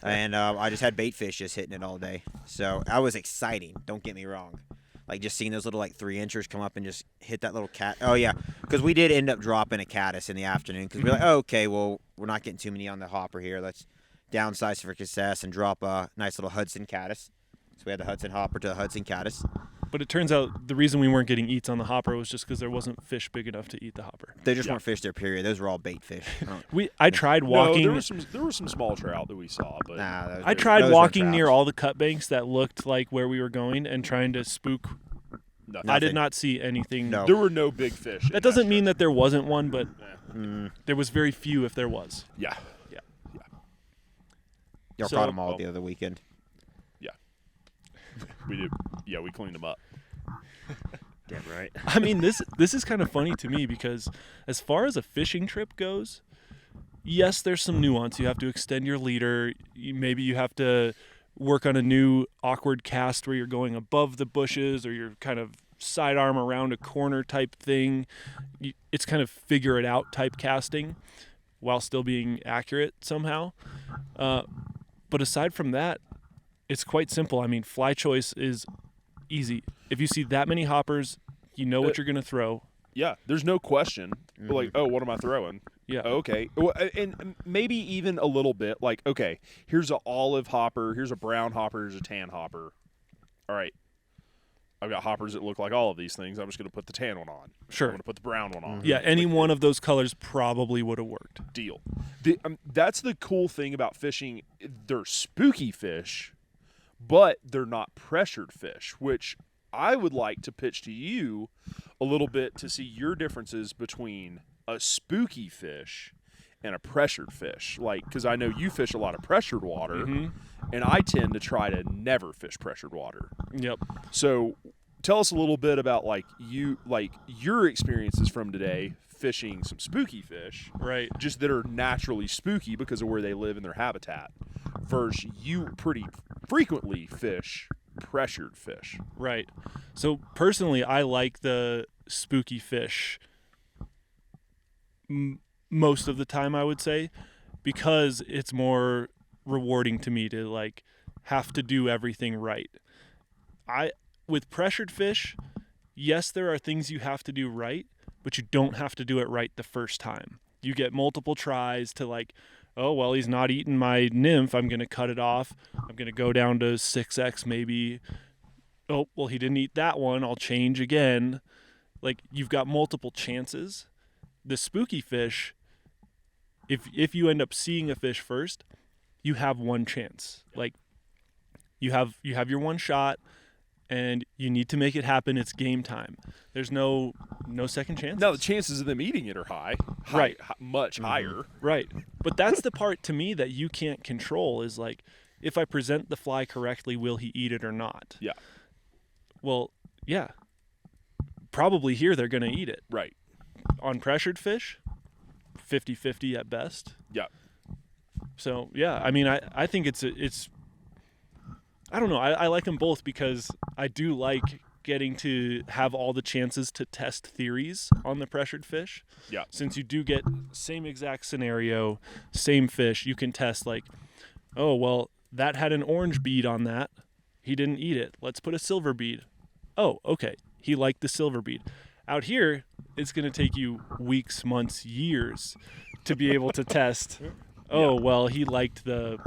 And I just had bait fish just hitting it all day. So that was exciting. Don't get me wrong. Like just seeing those little like 3-inchers come up and just hit that little cat. Oh yeah, because we did end up dropping a caddis in the afternoon because we were like, oh, okay, well we're not getting too many on the hopper here. Let's downsize for success and drop a nice little Hudson caddis. So we had the Hudson hopper to the Hudson caddis. But it turns out the reason we weren't getting eats on the hopper was just because there wasn't fish big enough to eat the hopper. They just weren't fish there. Period. Those were all bait fish. I tried walking. No, there were some small trout that we saw, but I tried walking near all the cut banks that looked like where we were going and trying to spook. nothing. I did not see anything. No. There were no big fish. That doesn't mean that there wasn't one, but Yeah. there was very few if there was. Yeah. Y'all So- caught them all the other weekend. We did. Yeah, we cleaned them up. Damn right. I mean, this is kind of funny to me because as far as a fishing trip goes, yes, there's some nuance. You have to extend your leader. Maybe you have to work on a new awkward cast where you're going above the bushes or you're kind of sidearm around a corner type thing. It's kind of figure it out type casting while still being accurate somehow. But aside from that, it's quite simple. I mean, fly choice is easy. If you see that many hoppers, you know what you're going to throw. Yeah, there's no question. Like, oh, what am I throwing? Yeah. Okay. Well, and maybe even a little bit like, okay, here's an olive hopper, here's a brown hopper, here's a tan hopper. All right. I've got hoppers that look like all of these things. I'm just going to put the tan one on. Sure. I'm going to put the brown one on. Yeah, any one of those colors probably would have worked. Deal. That's the cool thing about fishing. They're spooky fish, but they're not pressured fish, which I would like to pitch to you a little bit to see your differences between a spooky fish and a pressured fish. Like, because I know you fish a lot of pressured water, and I tend to try to never fish pressured water. Yep. So tell us a little bit about your experiences from today fishing some spooky fish, Right. just that are naturally spooky because of where they live in their habitat, versus you pretty frequently fish pressured fish. Right. So personally, I like the spooky fish most of the time, I would say, because it's more rewarding to me to like have to do everything right. With pressured fish, yes, there are things you have to do right, but you don't have to do it right the first time. You get multiple tries to like, oh, well, he's not eating my nymph. I'm going to cut it off. I'm going to go down to 6X maybe. Oh, well, he didn't eat that one. I'll change again. Like, you've got multiple chances. The spooky fish, if you end up seeing a fish first, you have one chance. Like, you have your one shot, and you need to make it happen. It's game time. There's no second chance. Now the chances of them eating it are high, Right. much higher. Right. But that's the part to me that you can't control is like, if I present the fly correctly, will he eat it or not? Yeah. Well, yeah. probably here they're going to eat it. Right. On pressured fish, 50-50 at best. Yeah. So, yeah, I mean, I think it's I don't know. I like them both because I do like getting to have all the chances to test theories on the pressured fish. Yeah. Since you do get same exact scenario, same fish, you can test like, oh, well, that had an orange bead on that. He didn't eat it. Let's put a silver bead. Oh, okay. He liked the silver bead. Out here, it's going to take you weeks, months, years to be able to test. Oh, well, he liked the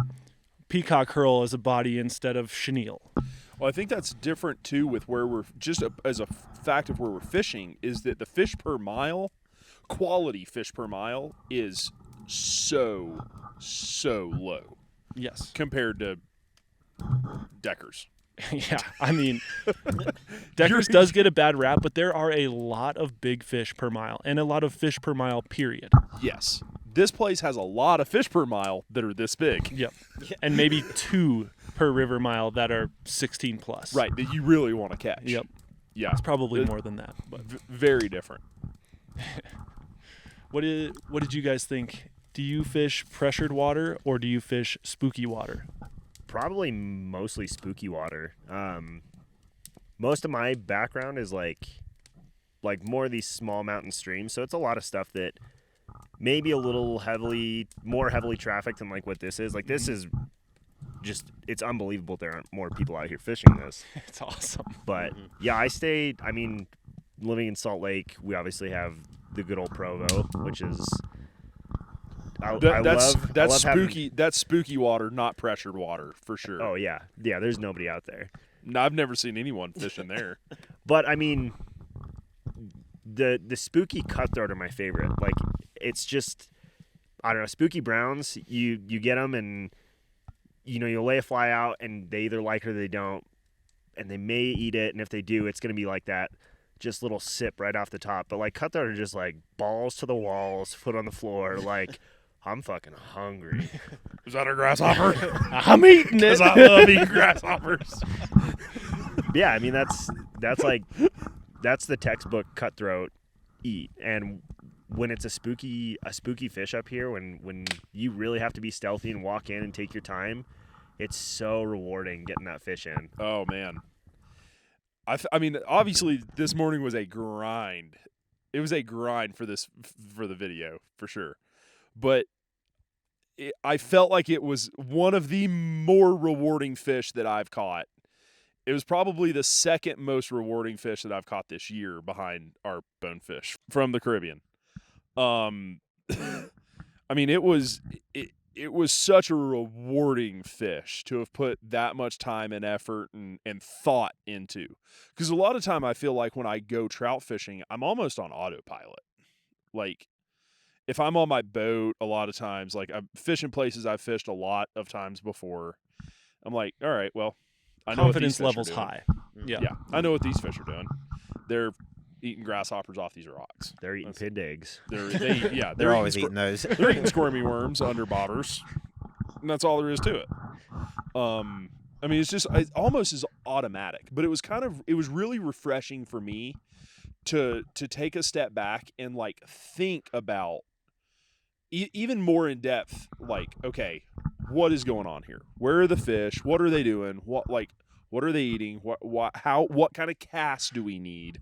peacock herl as a body instead of chenille. Well, I think that's different too with where we're as a fact of where we're fishing is that the fish per mile, quality fish per mile is so low Yes. compared to Deckers. Yeah, I mean, Deckers does get a bad rap, but there are a lot of big fish per mile and a lot of fish per mile, period. Yes. This place has a lot of fish per mile that are this big. Yep. And maybe 2 per river mile that are 16 plus. Right, that you really want to catch. Yep. Yeah. It's probably more than that. But Very different. what did you guys think? Do you fish pressured water or do you fish spooky water? Probably mostly spooky water. Most of my background is like more of these small mountain streams, so it's a lot of stuff that maybe a little more heavily trafficked than like what this is. Like this is just, it's unbelievable there aren't more people out here fishing this. It's awesome. But yeah, I mean, living in Salt Lake, we obviously have the good old Provo, which is That's love having- spooky. That's spooky water, not pressured water, for sure. Oh yeah, there's nobody out there. No, I've never seen anyone fishing there. But I mean, the spooky cutthroat are my favorite. Like it's just, I don't know, spooky browns. You get them and you'll lay a fly out and they either like it or they don't, and they may eat it. And if they do, it's gonna be like that, just little sip right off the top. But like cutthroat are just like balls to the walls, foot on the floor, like. I'm fucking hungry. Is that a grasshopper? I'm eating it. Because I love eating grasshoppers. Yeah, I mean that's the textbook cutthroat eat. And when it's a spooky fish up here, when you really have to be stealthy and walk in and take your time, it's so rewarding getting that fish in. Oh man, I mean, obviously this morning was a grind. It was a grind for the video for sure. But I felt like it was one of the more rewarding fish that I've caught. It was probably the second most rewarding fish that I've caught this year behind our bonefish from the Caribbean. I mean, it was such a rewarding fish to have put that much time and effort and thought into. Because a lot of time I feel like when I go trout fishing, I'm almost on autopilot. Like, if I'm on my boat, a lot of times, like I'm fishing places I've fished a lot of times before, I'm like, all right, well, I know Confidence what these levels fish are doing. high. Yeah. Yeah, I know what these fish are doing. They're eating grasshoppers off these rocks. They're eating pinned eggs. They're always eating those. They're eating squirmy worms under bobbers, and that's all there is to it. I mean, it almost is automatic, but it was really refreshing for me to take a step back and like think about even more in depth, like, okay, what is going on here? Where are the fish? What are they doing? What are they eating? What kind of cast do we need?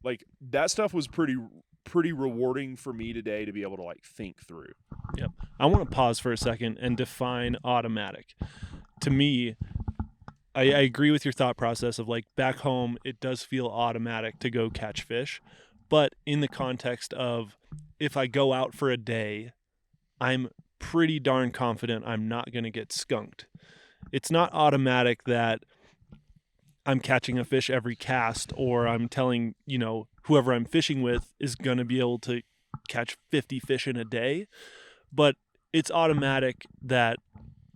Like that stuff was pretty rewarding for me today to be able to like think through. Yep. I want to pause for a second and define automatic. To me, I agree with your thought process of like back home, it does feel automatic to go catch fish. But in the context of if I go out for a day, I'm pretty darn confident I'm not going to get skunked. It's not automatic that I'm catching a fish every cast or I'm telling, whoever I'm fishing with is going to be able to catch 50 fish in a day. But it's automatic that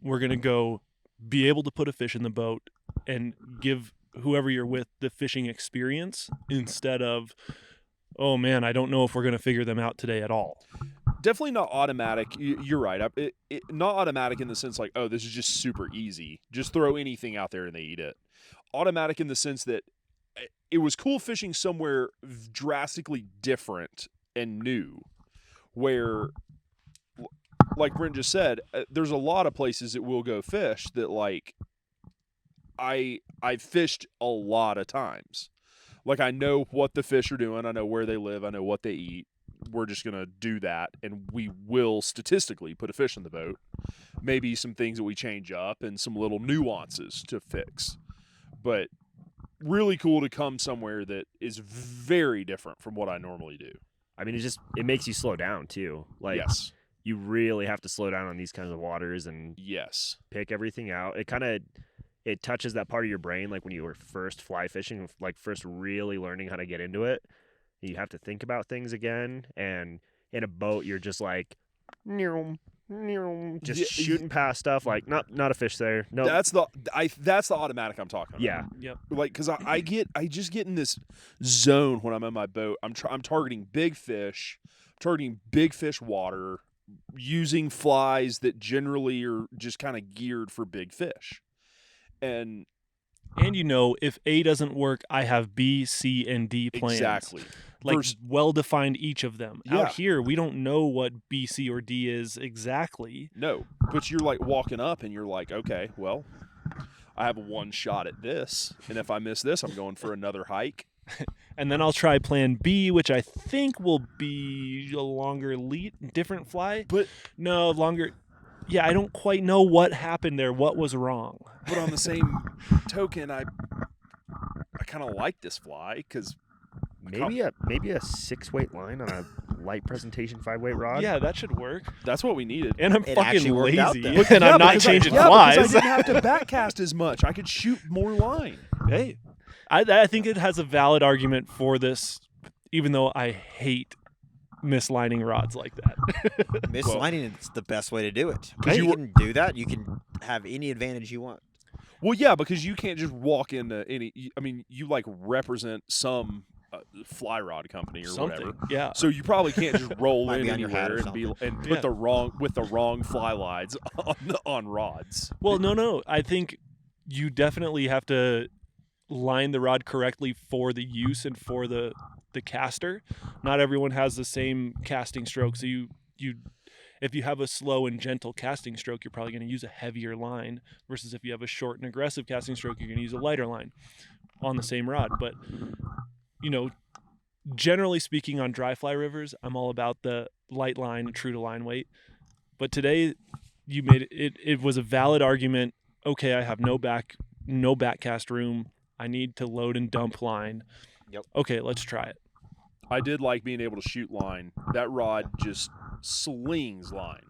we're going to go be able to put a fish in the boat and give whoever you're with the fishing experience instead of, oh man, I don't know if we're going to figure them out today at all. Definitely not automatic. You're right. Not automatic in the sense like, oh, this is just super easy. Just throw anything out there and they eat it. Automatic in the sense that it was cool fishing somewhere drastically different and new, where, like Brent just said, there's a lot of places that we'll go fish that like I fished a lot of times. Like I know what the fish are doing, I know where they live, I know what they eat. We're just gonna do that, and we will statistically put a fish in the boat. Maybe some things that we change up and some little nuances to fix, but really cool to come somewhere that is very different from what I normally do. I mean, it makes you slow down too. Like, Yes. you really have to slow down on these kinds of waters and Yes. pick everything out. It touches that part of your brain, like when you were first fly fishing, like first really learning how to get into it. You have to think about things again, and in a boat, you're just like, just shooting past stuff. Like, not a fish there. No, That's the automatic I'm talking about. yeah, Yep. Like, because I just get in this zone when I'm in my boat. I'm targeting big fish, targeting big fish water, using flies that generally are just kind of geared for big fish. And if A doesn't work, I have B, C, and D plans. exactly. Like well-defined each of them. Yeah. Out here, we don't know what B, C, or D is exactly. No, but you're like walking up and you're like, okay, well, I have one shot at this, and if I miss this, I'm going for another hike. And then I'll try plan B, which I think will be a longer lead, different fly. But No, longer. Yeah, I don't quite know what happened there. What was wrong? on the same token, I kind of like this fly because maybe a 6-weight line on a light presentation 5-weight rod. Yeah, that should work. that's what we needed. And I'm It fucking actually worked out lazy, then. and I'm not because changing because flies. I didn't have to backcast as much. I could shoot more line. Hey, I think it has a valid argument for this, even though I hate mislining rods like that. Mislining is the best way to do it. 'Cause If you you were- can do that, you can have any advantage you want. Well, yeah, because you can't just walk into any. I mean, you like represent some fly rod company or Something, whatever. yeah. So you probably can't just roll Might in be on your hat or anywhere and put Yeah. the wrong fly lines on rods. Well, no. I think you definitely have to line the rod correctly for the use and for the caster. Not everyone has the same casting stroke, so you if you have a slow and gentle casting stroke, you're probably going to use a heavier line versus if you have a short and aggressive casting stroke, you're going to use a lighter line on the same rod. But generally speaking, on dry fly rivers, I'm all about the light line, true to line weight. But today, you made it was a valid argument. Okay, I have no back cast room. I need to load and dump line. Yep. Okay, let's try it. I did like being able to shoot line. That rod just slings line.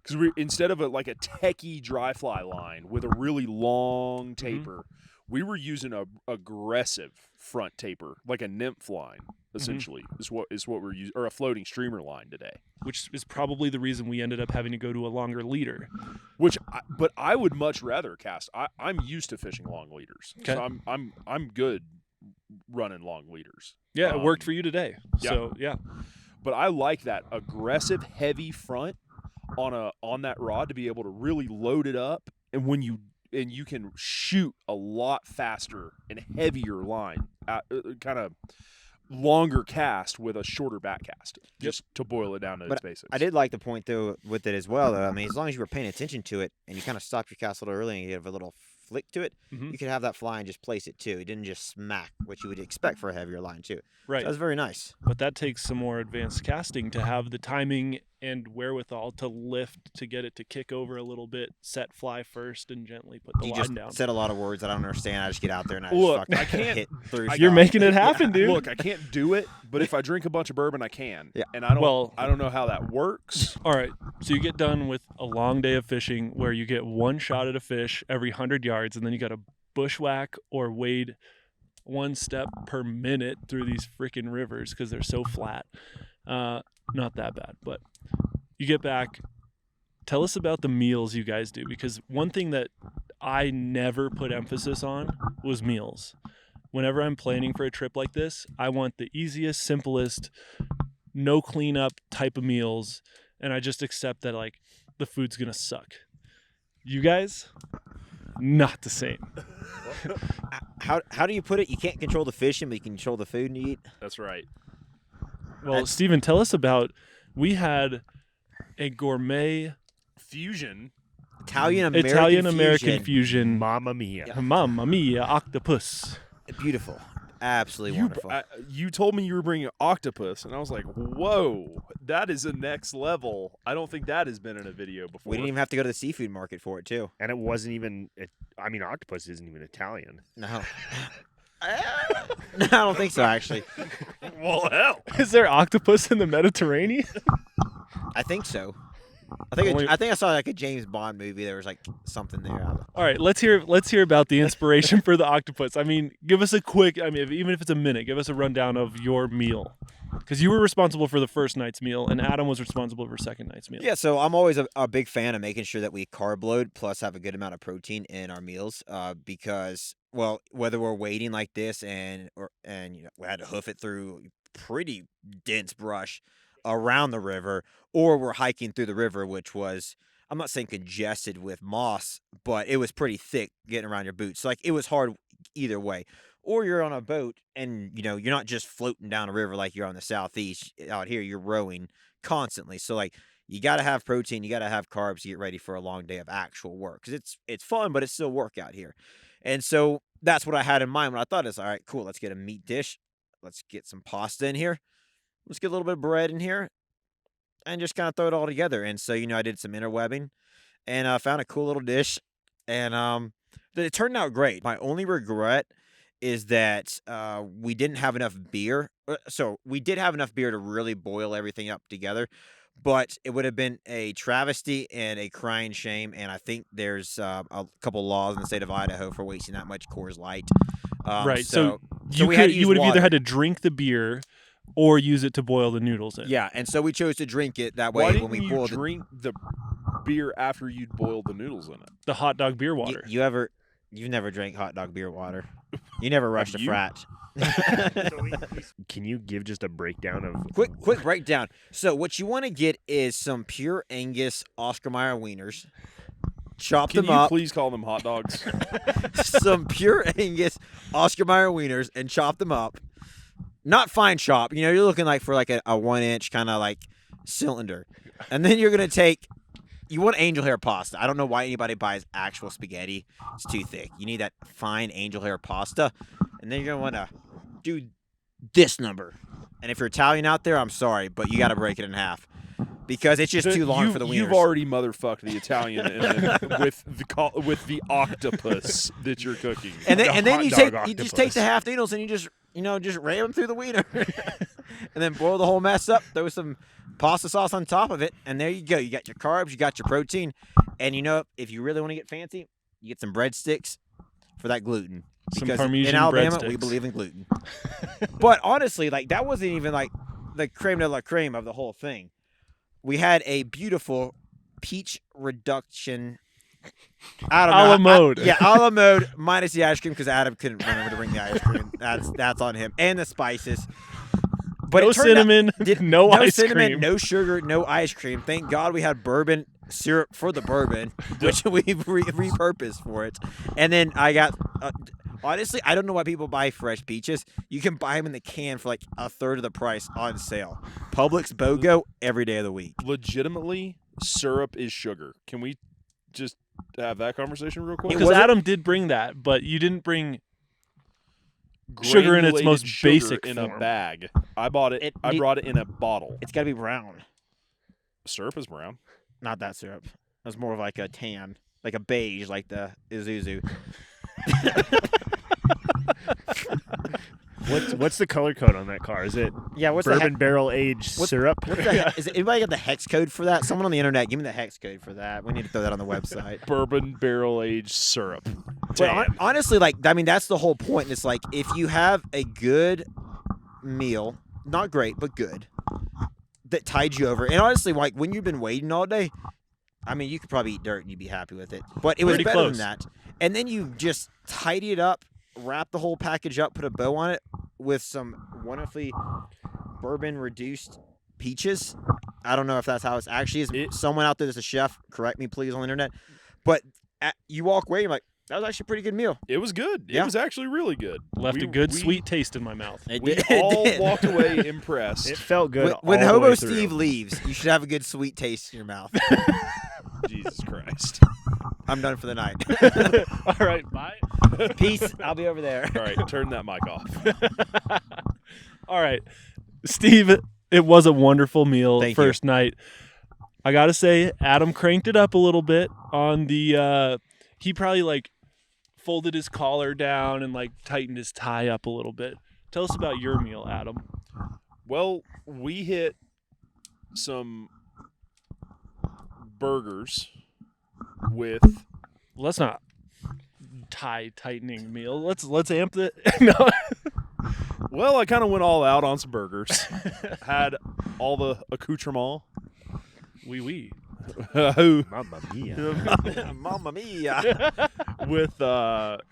Because instead of a techie dry fly line with a really long taper, we were using a aggressive front taper, like a nymph line. Essentially, is what we're using, or a floating streamer line today. Which is probably the reason we ended up having to go to a longer leader. But I would much rather cast. I'm used to fishing long leaders, Okay. so I'm good running long leaders. Yeah, it worked for you today. yeah. So yeah. But I like that aggressive, heavy front on that rod to be able to really load it up, and you can shoot a lot faster and heavier line, kind of longer cast with a shorter back cast, just to boil it down to its basics. I did like the point though with it as well. Though I mean, as long as you were paying attention to it and you kind of stopped your cast a little early and you have a little flick to it, you could have that fly and just place it too. It didn't just smack, which you would expect for a heavier line too. Right. So that was very nice. But that takes some more advanced casting to have the timing and wherewithal to lift, to get it to kick over a little bit, set fly first, and gently put the You line just down. said a lot of words I don't understand. I just get out there and I Look, just I fucking can't- hit through. You're stuff. making it happen, dude. Look, I can't do it, but if I drink a bunch of bourbon, I can. Yeah. And I Well- don't know how that works. All right, so you get done with a long day of fishing where you get one shot at a fish every 100 yards, and then you got to bushwhack or wade one step per minute through these freaking rivers because they're so flat. Not that bad, but you get back. Tell us about the meals you guys do, because one thing that I never put emphasis on was meals. Whenever I'm planning for a trip like this, I want the easiest, simplest, no cleanup type of meals, and I just accept that the food's gonna suck. You guys, not the same. How do you put it? You can't control the fishing, but you can control the food you eat. That's right. Well, Steven, tell us about. We had a gourmet Italian Italian fusion. Mamma mia. Mamma mia, octopus. Beautiful. Absolutely wonderful. You told me you were bringing octopus, and I was like, whoa, that is a next level. I don't think that has been in a video before. We didn't even have to go to the seafood market for it, too. And it wasn't even. Octopus isn't even Italian. No. No, I don't think so, actually. Well, hell. Is there octopus in the Mediterranean? I think so. I think I saw like a James Bond movie. There was like something there. All right, let's hear about the inspiration for the octopus. I mean, give us a quick. I mean, even if it's a minute, give us a rundown of your meal, because you were responsible for the first night's meal, and Adam was responsible for second night's meal. Yeah, so I'm always a big fan of making sure that we carb load plus have a good amount of protein in our meals. Because whether we're waiting like this and we had to hoof it through pretty dense brush around the river, or we're hiking through the river, which was, I'm not saying congested with moss, but it was pretty thick getting around your boots. So like it was hard either way. Or you're on a boat and you're not just floating down a river like you're on the southeast. Out here you're rowing constantly. So like you got to have protein, you got to have carbs to get ready for a long day of actual work, cuz it's fun, but it's still work out here. And so that's what I had in mind when I thought is, all right, cool, let's get a meat dish. Let's get some pasta in here. Let's get a little bit of bread in here and just kind of throw it all together. And so, I did some interwebbing and I found a cool little dish, and it turned out great. My only regret is that we didn't have enough beer. So we did have enough beer to really boil everything up together, but it would have been a travesty and a crying shame. And I think there's a couple laws in the state of Idaho for wasting that much Coors Light. Right. So you we had to you use would have either water. had to drink the beer or use it to boil the noodles in. Yeah, and so we chose to drink it that Why way didn't when we you boiled drink the beer after you'd boiled the noodles in it? The hot dog beer it. water. You never drank hot dog beer water. You never rushed a you? frat. Can you give just a breakdown of Quick breakdown. So what you want to get is some pure Angus Oscar Mayer wieners. Chop Can them you up. please call them hot dogs? Some pure Angus Oscar Mayer wieners and chop them up. Not fine chop. You're looking like for like a 1-inch kind of like cylinder. And then you're going to take, you want angel hair pasta. I don't know why anybody buys actual spaghetti. It's too thick. You need that fine angel hair pasta. And then you're going to want to do this number. And if you're Italian out there, I'm sorry, but you got to break it in half. Because it's just too long for the wieners. You've already motherfucked the Italian with the octopus that you're cooking. And then hot you dog just take octopus. the half noodles and you just ram them through the wiener, and then boil the whole mess up. Throw some pasta sauce on top of it, and there you go. You got your carbs, you got your protein, and if you really want to get fancy, you get some breadsticks for that gluten. Some Because Parmesan in Alabama, we breadsticks. believe in gluten. But honestly, like that wasn't even like the creme de la creme of the whole thing. We had a beautiful peach reduction. I don't know. A la mode. Yeah, a la mode minus the ice cream because Adam couldn't remember to bring the ice cream. That's on him. And the spices. But no it turned out- cinnamon, no ice cinnamon, cream. no sugar, no ice cream. Thank God we had bourbon syrup for the bourbon, which we repurposed for it. And then I got, honestly, I don't know why people buy fresh peaches. You can buy them in the can for like a third of the price on sale. Publix BOGO every day of the week. Legitimately, syrup is sugar. Can we just have that conversation real quick? Because Adam did bring that, but you didn't bring sugar in its Granulated most sugar basic in form. a bag. I bought it. I brought it in a bottle. It's got to be brown. Syrup is brown. Not that syrup. It's more of like a tan, like a beige, like the Isuzu. what's the color code on that car? Is it Yeah, what's bourbon barrel aged syrup? What's the is it, anybody got the hex code for that? Someone on the internet, give me the hex code for that. We need to throw that on the website. Bourbon barrel aged syrup. But Damn. honestly, that's the whole point. It's like if you have a good meal, not great, but good, that tied you over. And honestly, like when you've been waiting all day, I mean, you could probably eat dirt and you'd be happy with it. But it was Pretty better close. than that. And then you just tidy it up, wrap the whole package up, put a bow on it with some wonderfully bourbon reduced peaches. I don't know if that's how it actually is. Someone out there that's a chef, correct me please on the internet. But you walk away, you're like, That was actually a pretty good meal. It was good. Yeah. It was actually really good. Left a good sweet taste in my mouth. We all walked away impressed. It felt good. When all the Hobo way through. Steve leaves, you should have a good sweet taste in your mouth. Jesus Christ. I'm done for the night. All right, bye. Peace. I'll be over there. All right, turn that mic off. All right, Steve, it was a wonderful meal Thank first night. I got to say, Adam cranked it up a little bit on the he probably like folded his collar down and like tightened his tie up a little bit. Tell us about your meal, Adam. Well, we hit some burgers with Let's not tie tightening meal. Let's amp it. No. well, I kind of went all out on some burgers. Had all the accoutrement. Oui. Mamma mia. Mamma mia. With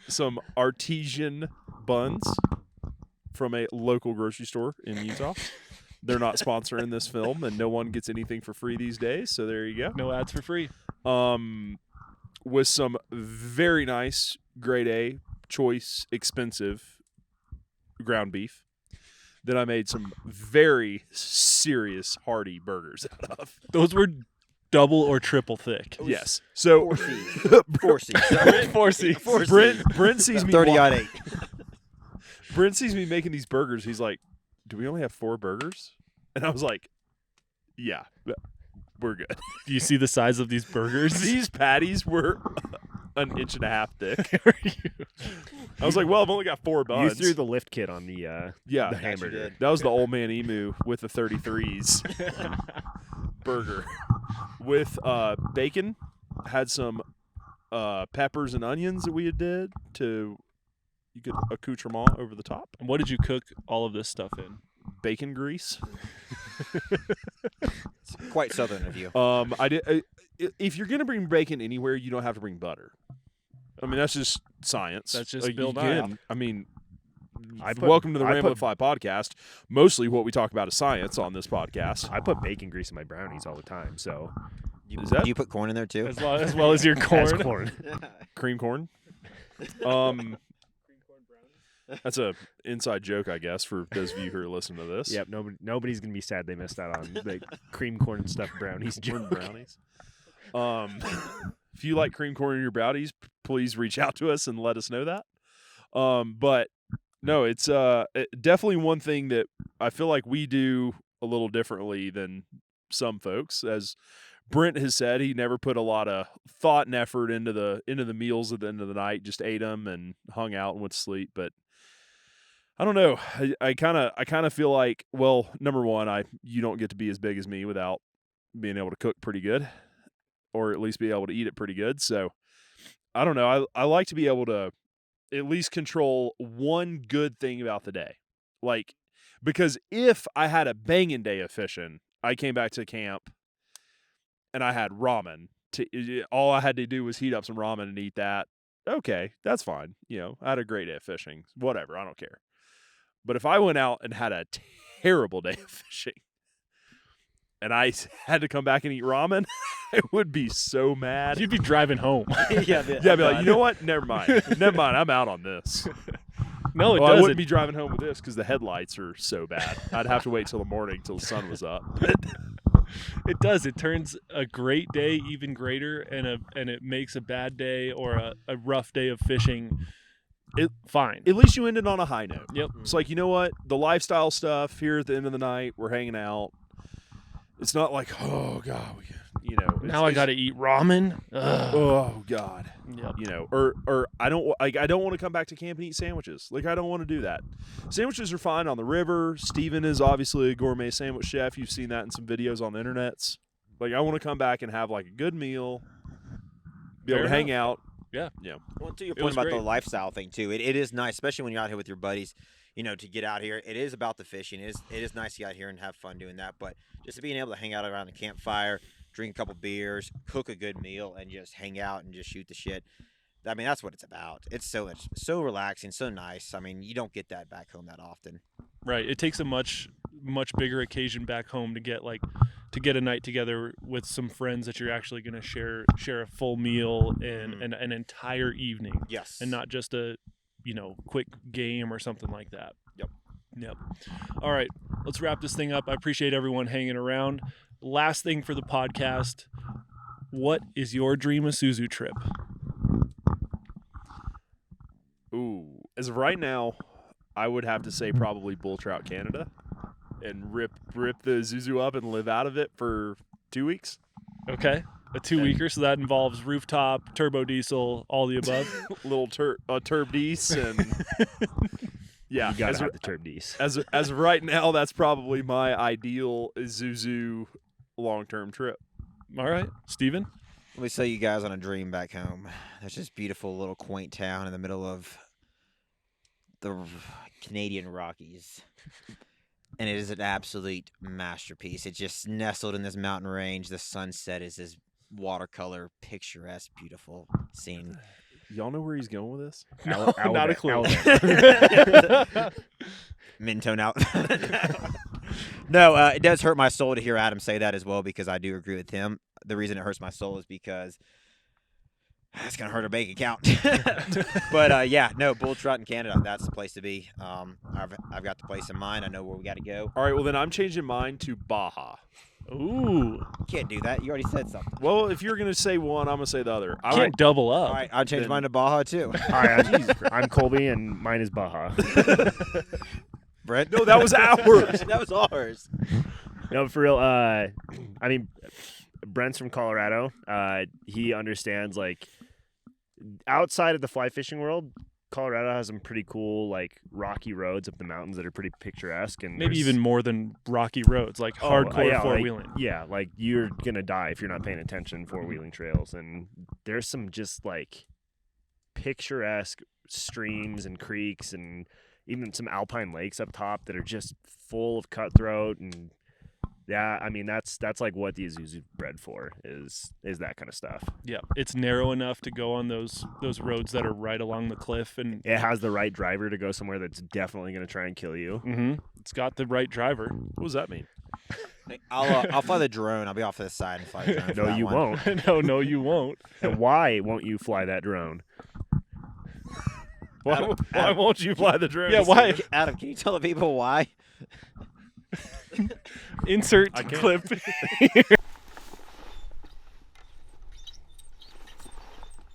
some artesian buns from a local grocery store in Utah. They're not sponsoring this film, and no one gets anything for free these days, so there you go. No ads for free. With some very nice grade A, choice, expensive ground beef that I made some very serious hearty burgers out of. Those were double or triple thick. Yes. So 4 C's. 4 C. Brent sees me 30 odd 8. Brent sees me making these burgers. He's like, "Do we only have 4 burgers?" And I was like, "Yeah, we're good." Do you see the size of these burgers? These patties were an inch and a half thick. I was like, "Well, I've only got 4 You buns." threw the lift kit on the Yeah, the hamburger. did. that was the old man emu with the 33s burger with bacon. Had some peppers and onions that we did to you could accoutrement over the top. And what did you cook all of this stuff in? Bacon grease. It's quite southern of you. I did. If you're gonna bring bacon anywhere, you don't have to bring butter. I mean, that's just science. That's just you Bill can- Nye. I mean, I put- welcome to the I Ramblin' put- Fly podcast. Mostly, what we talk about is science on this podcast. I put bacon grease in my brownies all the time, so You, Is that- do you put corn in there too? As well as your as corn. corn. Cream corn. That's a inside joke, I guess, for those of you who are listening to this. Yep, nobody's gonna be sad they missed out on the cream corn stuffed brownies Corn joke. brownies. If you like cream corn in your brownies, please reach out to us and let us know that. But no, it's definitely one thing that I feel like we do a little differently than some folks. As Brent has said, he never put a lot of thought and effort into the meals at the end of the night. Just ate them and hung out and went to sleep. But I don't know. I kind of feel like, well, number one, you don't get to be as big as me without being able to cook pretty good, or at least be able to eat it pretty good. So I don't know. I like to be able to at least control one good thing about the day. Like, because if I had a banging day of fishing, I came back to camp and I had ramen. All I had to do was heat up some ramen and eat that. Okay, that's fine. I had a great day of fishing. Whatever, I don't care. But if I went out and had a terrible day of fishing and I had to come back and eat ramen, I would be so mad. You'd be driving home. Yeah, I'd be like, you know what? Never mind. I'm out on this. No, it I doesn't. wouldn't be driving home with this because the headlights are so bad. I'd have to wait till the morning till the sun was up. It does. It turns a great day even greater, and it makes a bad day or a rough day of fishing fine. At least you ended on a high note. Yep. It's like, you know what? The lifestyle stuff here at the end of the night, we're hanging out. It's not like, oh God, Now I got to eat ramen. Ugh. Oh God. Yep. Or I don't want to come back to camp and eat sandwiches. Like, I don't want to do that. Sandwiches are fine on the river. Steven is obviously a gourmet sandwich chef. You've seen that in some videos on the internets. Like, I want to come back and have like a good meal, be able to hang out. Yeah. Well, to your It was point about the great. lifestyle thing too, it is nice, especially when you're out here with your buddies. To get out here, it is about the fishing. It is nice to get out here and have fun doing that. But just being able to hang out around the campfire, drink a couple beers, cook a good meal, and just hang out and just shoot the shit. I mean, that's what it's about. It's so relaxing, so nice. I mean, you don't get that back home that often. Right. It takes a much much bigger occasion back home to get a night together with some friends that you're actually going to share a full meal and an entire evening. Yes. And not just a, quick game or something like that. Yep. All right, let's wrap this thing up. I appreciate everyone hanging around. Last thing for the podcast, what is your dream Isuzu trip? Ooh, as of right now, I would have to say probably Bull Trout, Canada, and rip the Isuzu up and live out of it for 2 weeks. Okay, a 2-weeker, so that involves rooftop, turbo diesel, all the above. Little turb Dees and yeah, You gotta have the Turb D's. as of right now, that's probably my ideal Isuzu long-term trip. All right, Steven? Let me sell you guys on a dream back home. There's this beautiful little quaint town in the middle of the Canadian Rockies. And it is an absolute masterpiece. It's just nestled in this mountain range. The sunset is this watercolor, picturesque, beautiful scene. Y'all know where he's going with this? No, not a clue. Mid-tone out. No, it does hurt my soul to hear Adam say that as well, because I do agree with him. The reason it hurts my soul is because it's going to hurt our bank account. But, yeah, no, Bull Trout in Canada, that's the place to be. I've got the place in mind. I know where we got to go. All right, well, then I'm changing mine to Baja. Ooh, You can't do that. You already said something. Well, if you're going to say one, I'm going to say the other. can't double up. All right, I'll change Then- mine to Baja, too. All right, I'm Colby, and mine is Baja. Brent? No, that was ours. That was ours. No, for real. I mean, Brent's from Colorado. He understands, like, outside of the fly fishing world, Colorado has some pretty cool, like, rocky roads up the mountains that are pretty picturesque, and Maybe there's- even more than rocky roads, like hardcore yeah, four-wheeling. Like you're gonna die if you're not paying attention four-wheeling trails, and there's some just like picturesque streams and creeks, and even some alpine lakes up top that are just full of cutthroat. And yeah, I mean that's like what the Isuzu bred for is that kind of stuff. Yeah, it's narrow enough to go on those roads that are right along the cliff, and It has the right driver to go somewhere that's definitely gonna try and kill you. it's got the right driver. What does that mean? I'll fly the drone. I'll be off to the side and fly the drone. for No, that you one. won't. No, you won't. And why won't you fly that drone? Why won't you fly the drone? Yeah, why? Adam, can you tell the people why? Insert I can't. clip.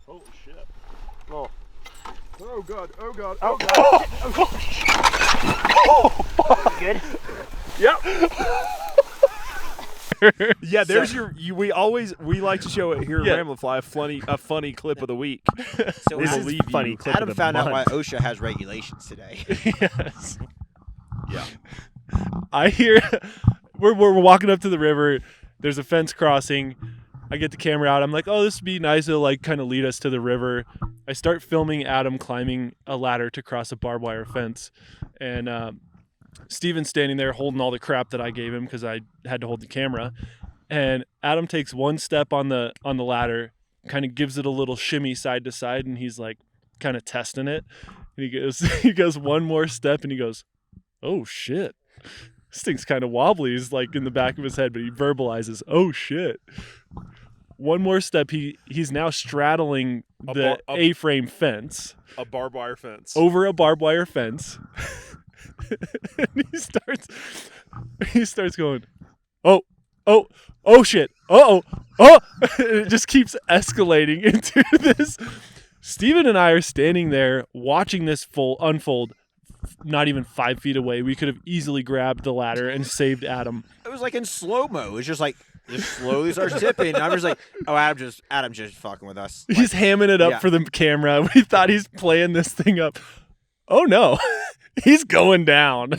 Holy shit. Oh. Oh, God. Oh, God. Oh, God. Good. Yep. Yeah, there's we like to show it here at Yeah. Ramblin' Fly, a funny clip of the week. So This Adam, is funny clip Adam of the found out why month. OSHA has regulations today. Yes. Yeah. I hear we're walking up to the river. There's a fence crossing. I get the camera out. I'm like, oh, this would be nice. It'll like kind of lead us to the river. I start filming Adam climbing a ladder to cross a barbed wire fence, and Steven's standing there holding all the crap that I gave him because I had to hold the camera. And Adam takes one step on the ladder, kind of gives it a little shimmy side to side, and he's like kind of testing it. And he goes one more step, and he goes, oh shit, this thing's kind of wobbly. He's like in the back of his head, but he verbalizes, oh shit. One more step, he's now straddling the A-frame fence A barbed wire fence. over a barbed wire fence. And he starts going, oh shit, oh. It just keeps escalating into this. Steven and I are standing there watching this unfold, not even 5 feet away. We could have easily grabbed the ladder and saved Adam. It was like in slow-mo. It was just like, just slowly starts tipping. And I'm just like, oh, Adam just fucking with us. He's hamming it up yeah. for the camera. We thought he's playing this thing up. Oh no, he's going down.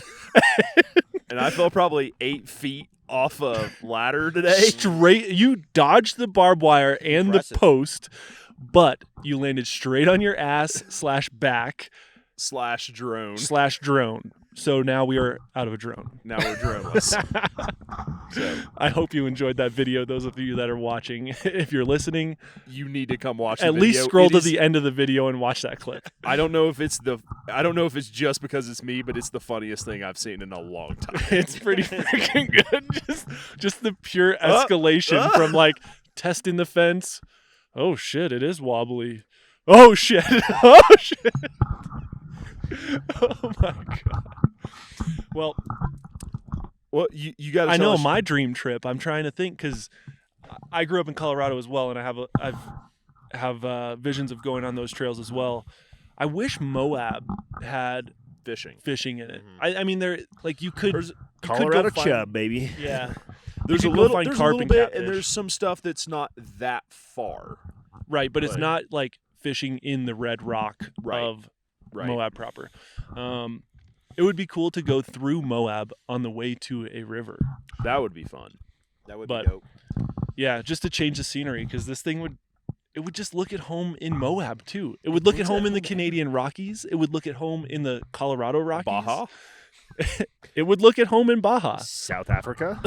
And I fell probably 8 feet off a ladder today. Straight, you dodged the barbed wire and Impressive. the post, but you landed straight on your ass /back /drone. /drone. So now we are out of a drone. Now we're droneless. So I hope you enjoyed that video. Those of you that are watching, if you're listening, you need to come watch the at video. least scroll It to is- the end of the video and watch that clip. I don't know if it's just because it's me, but it's the funniest thing I've seen in a long time. It's pretty freaking good. Just the pure escalation from like testing the fence. Oh shit, it is wobbly. Oh shit. Oh shit. Oh my god. Well, Well, you got to I tell know us- my dream trip. I'm trying to think because I grew up in Colorado as well, and I have visions of going on those trails as well. I wish Moab had fishing. in it. I mean, there like you could There's- you could go Colorado find- chub, baby. Yeah, There's a could go little, find there's a carp little and bit, catfish. and there's some stuff that's not that far. right, but it's But- not like fishing in the red rock Right. of Right. Moab proper. It would be cool to go through Moab on the way to a river. That would be fun. That would But- be dope. Yeah, just to change the scenery because this thing would just look at home in Moab too. It would look at home in the Canadian Rockies. It would look at home in the Colorado Rockies. Baja, It would look at home in Baja. South Africa,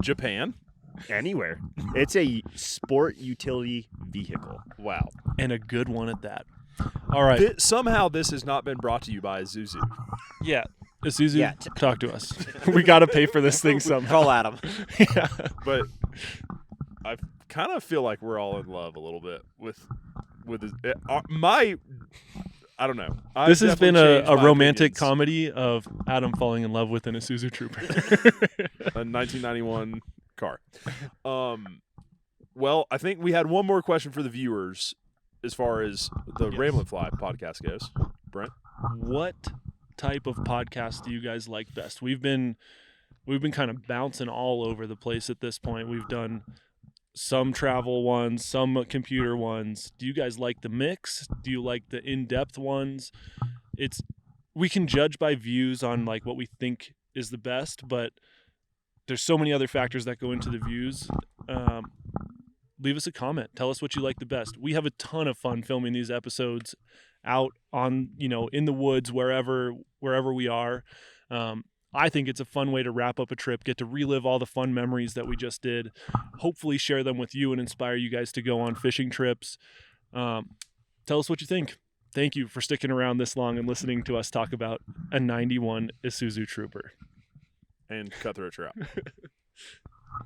Japan. anywhere. It's a sport utility vehicle. Wow. And a good one at that. All right. Somehow this has not been brought to you by Isuzu. Yeah. Isuzu, Yeah. talk to us. We got to pay for this thing somehow. Call Adam. Yeah. But I kind of feel like we're all in love a little bit with my. I don't know. I've This has been definitely a changed my romantic opinions. comedy of Adam falling in love with an Isuzu Trooper. A 1991 car. Well, I think we had one more question for the viewers as far as the Yes. Ramblin' Fly podcast goes. Brent? What type of podcast do you guys like best? We've been kind of bouncing all over the place at this point. We've done some travel ones, some computer ones. Do you guys like the mix? Do you like the in-depth ones? We can judge by views on like what we think is the best, but there's so many other factors that go into the views. Leave us a comment. Tell us what you like the best. We have a ton of fun filming these episodes out on, in the woods, wherever we are. I think it's a fun way to wrap up a trip, get to relive all the fun memories that we just did, hopefully share them with you and inspire you guys to go on fishing trips. Tell us what you think. Thank you for sticking around this long and listening to us talk about a 91 Isuzu Trooper. And cutthroat trout.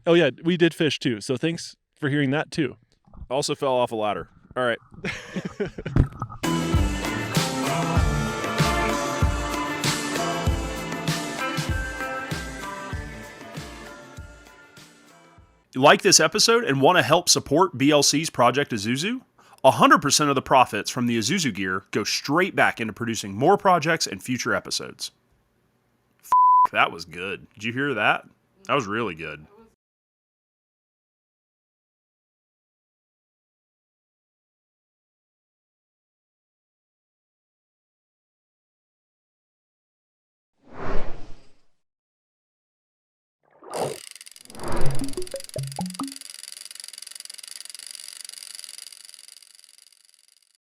Oh yeah, we did fish too. So thanks for hearing that too. Also fell off a ladder. All right. Like this episode and want to help support BLC's Project Isuzu? 100% of the profits from the Isuzu gear go straight back into producing more projects and future episodes. That was good. Did you hear that? That was really good.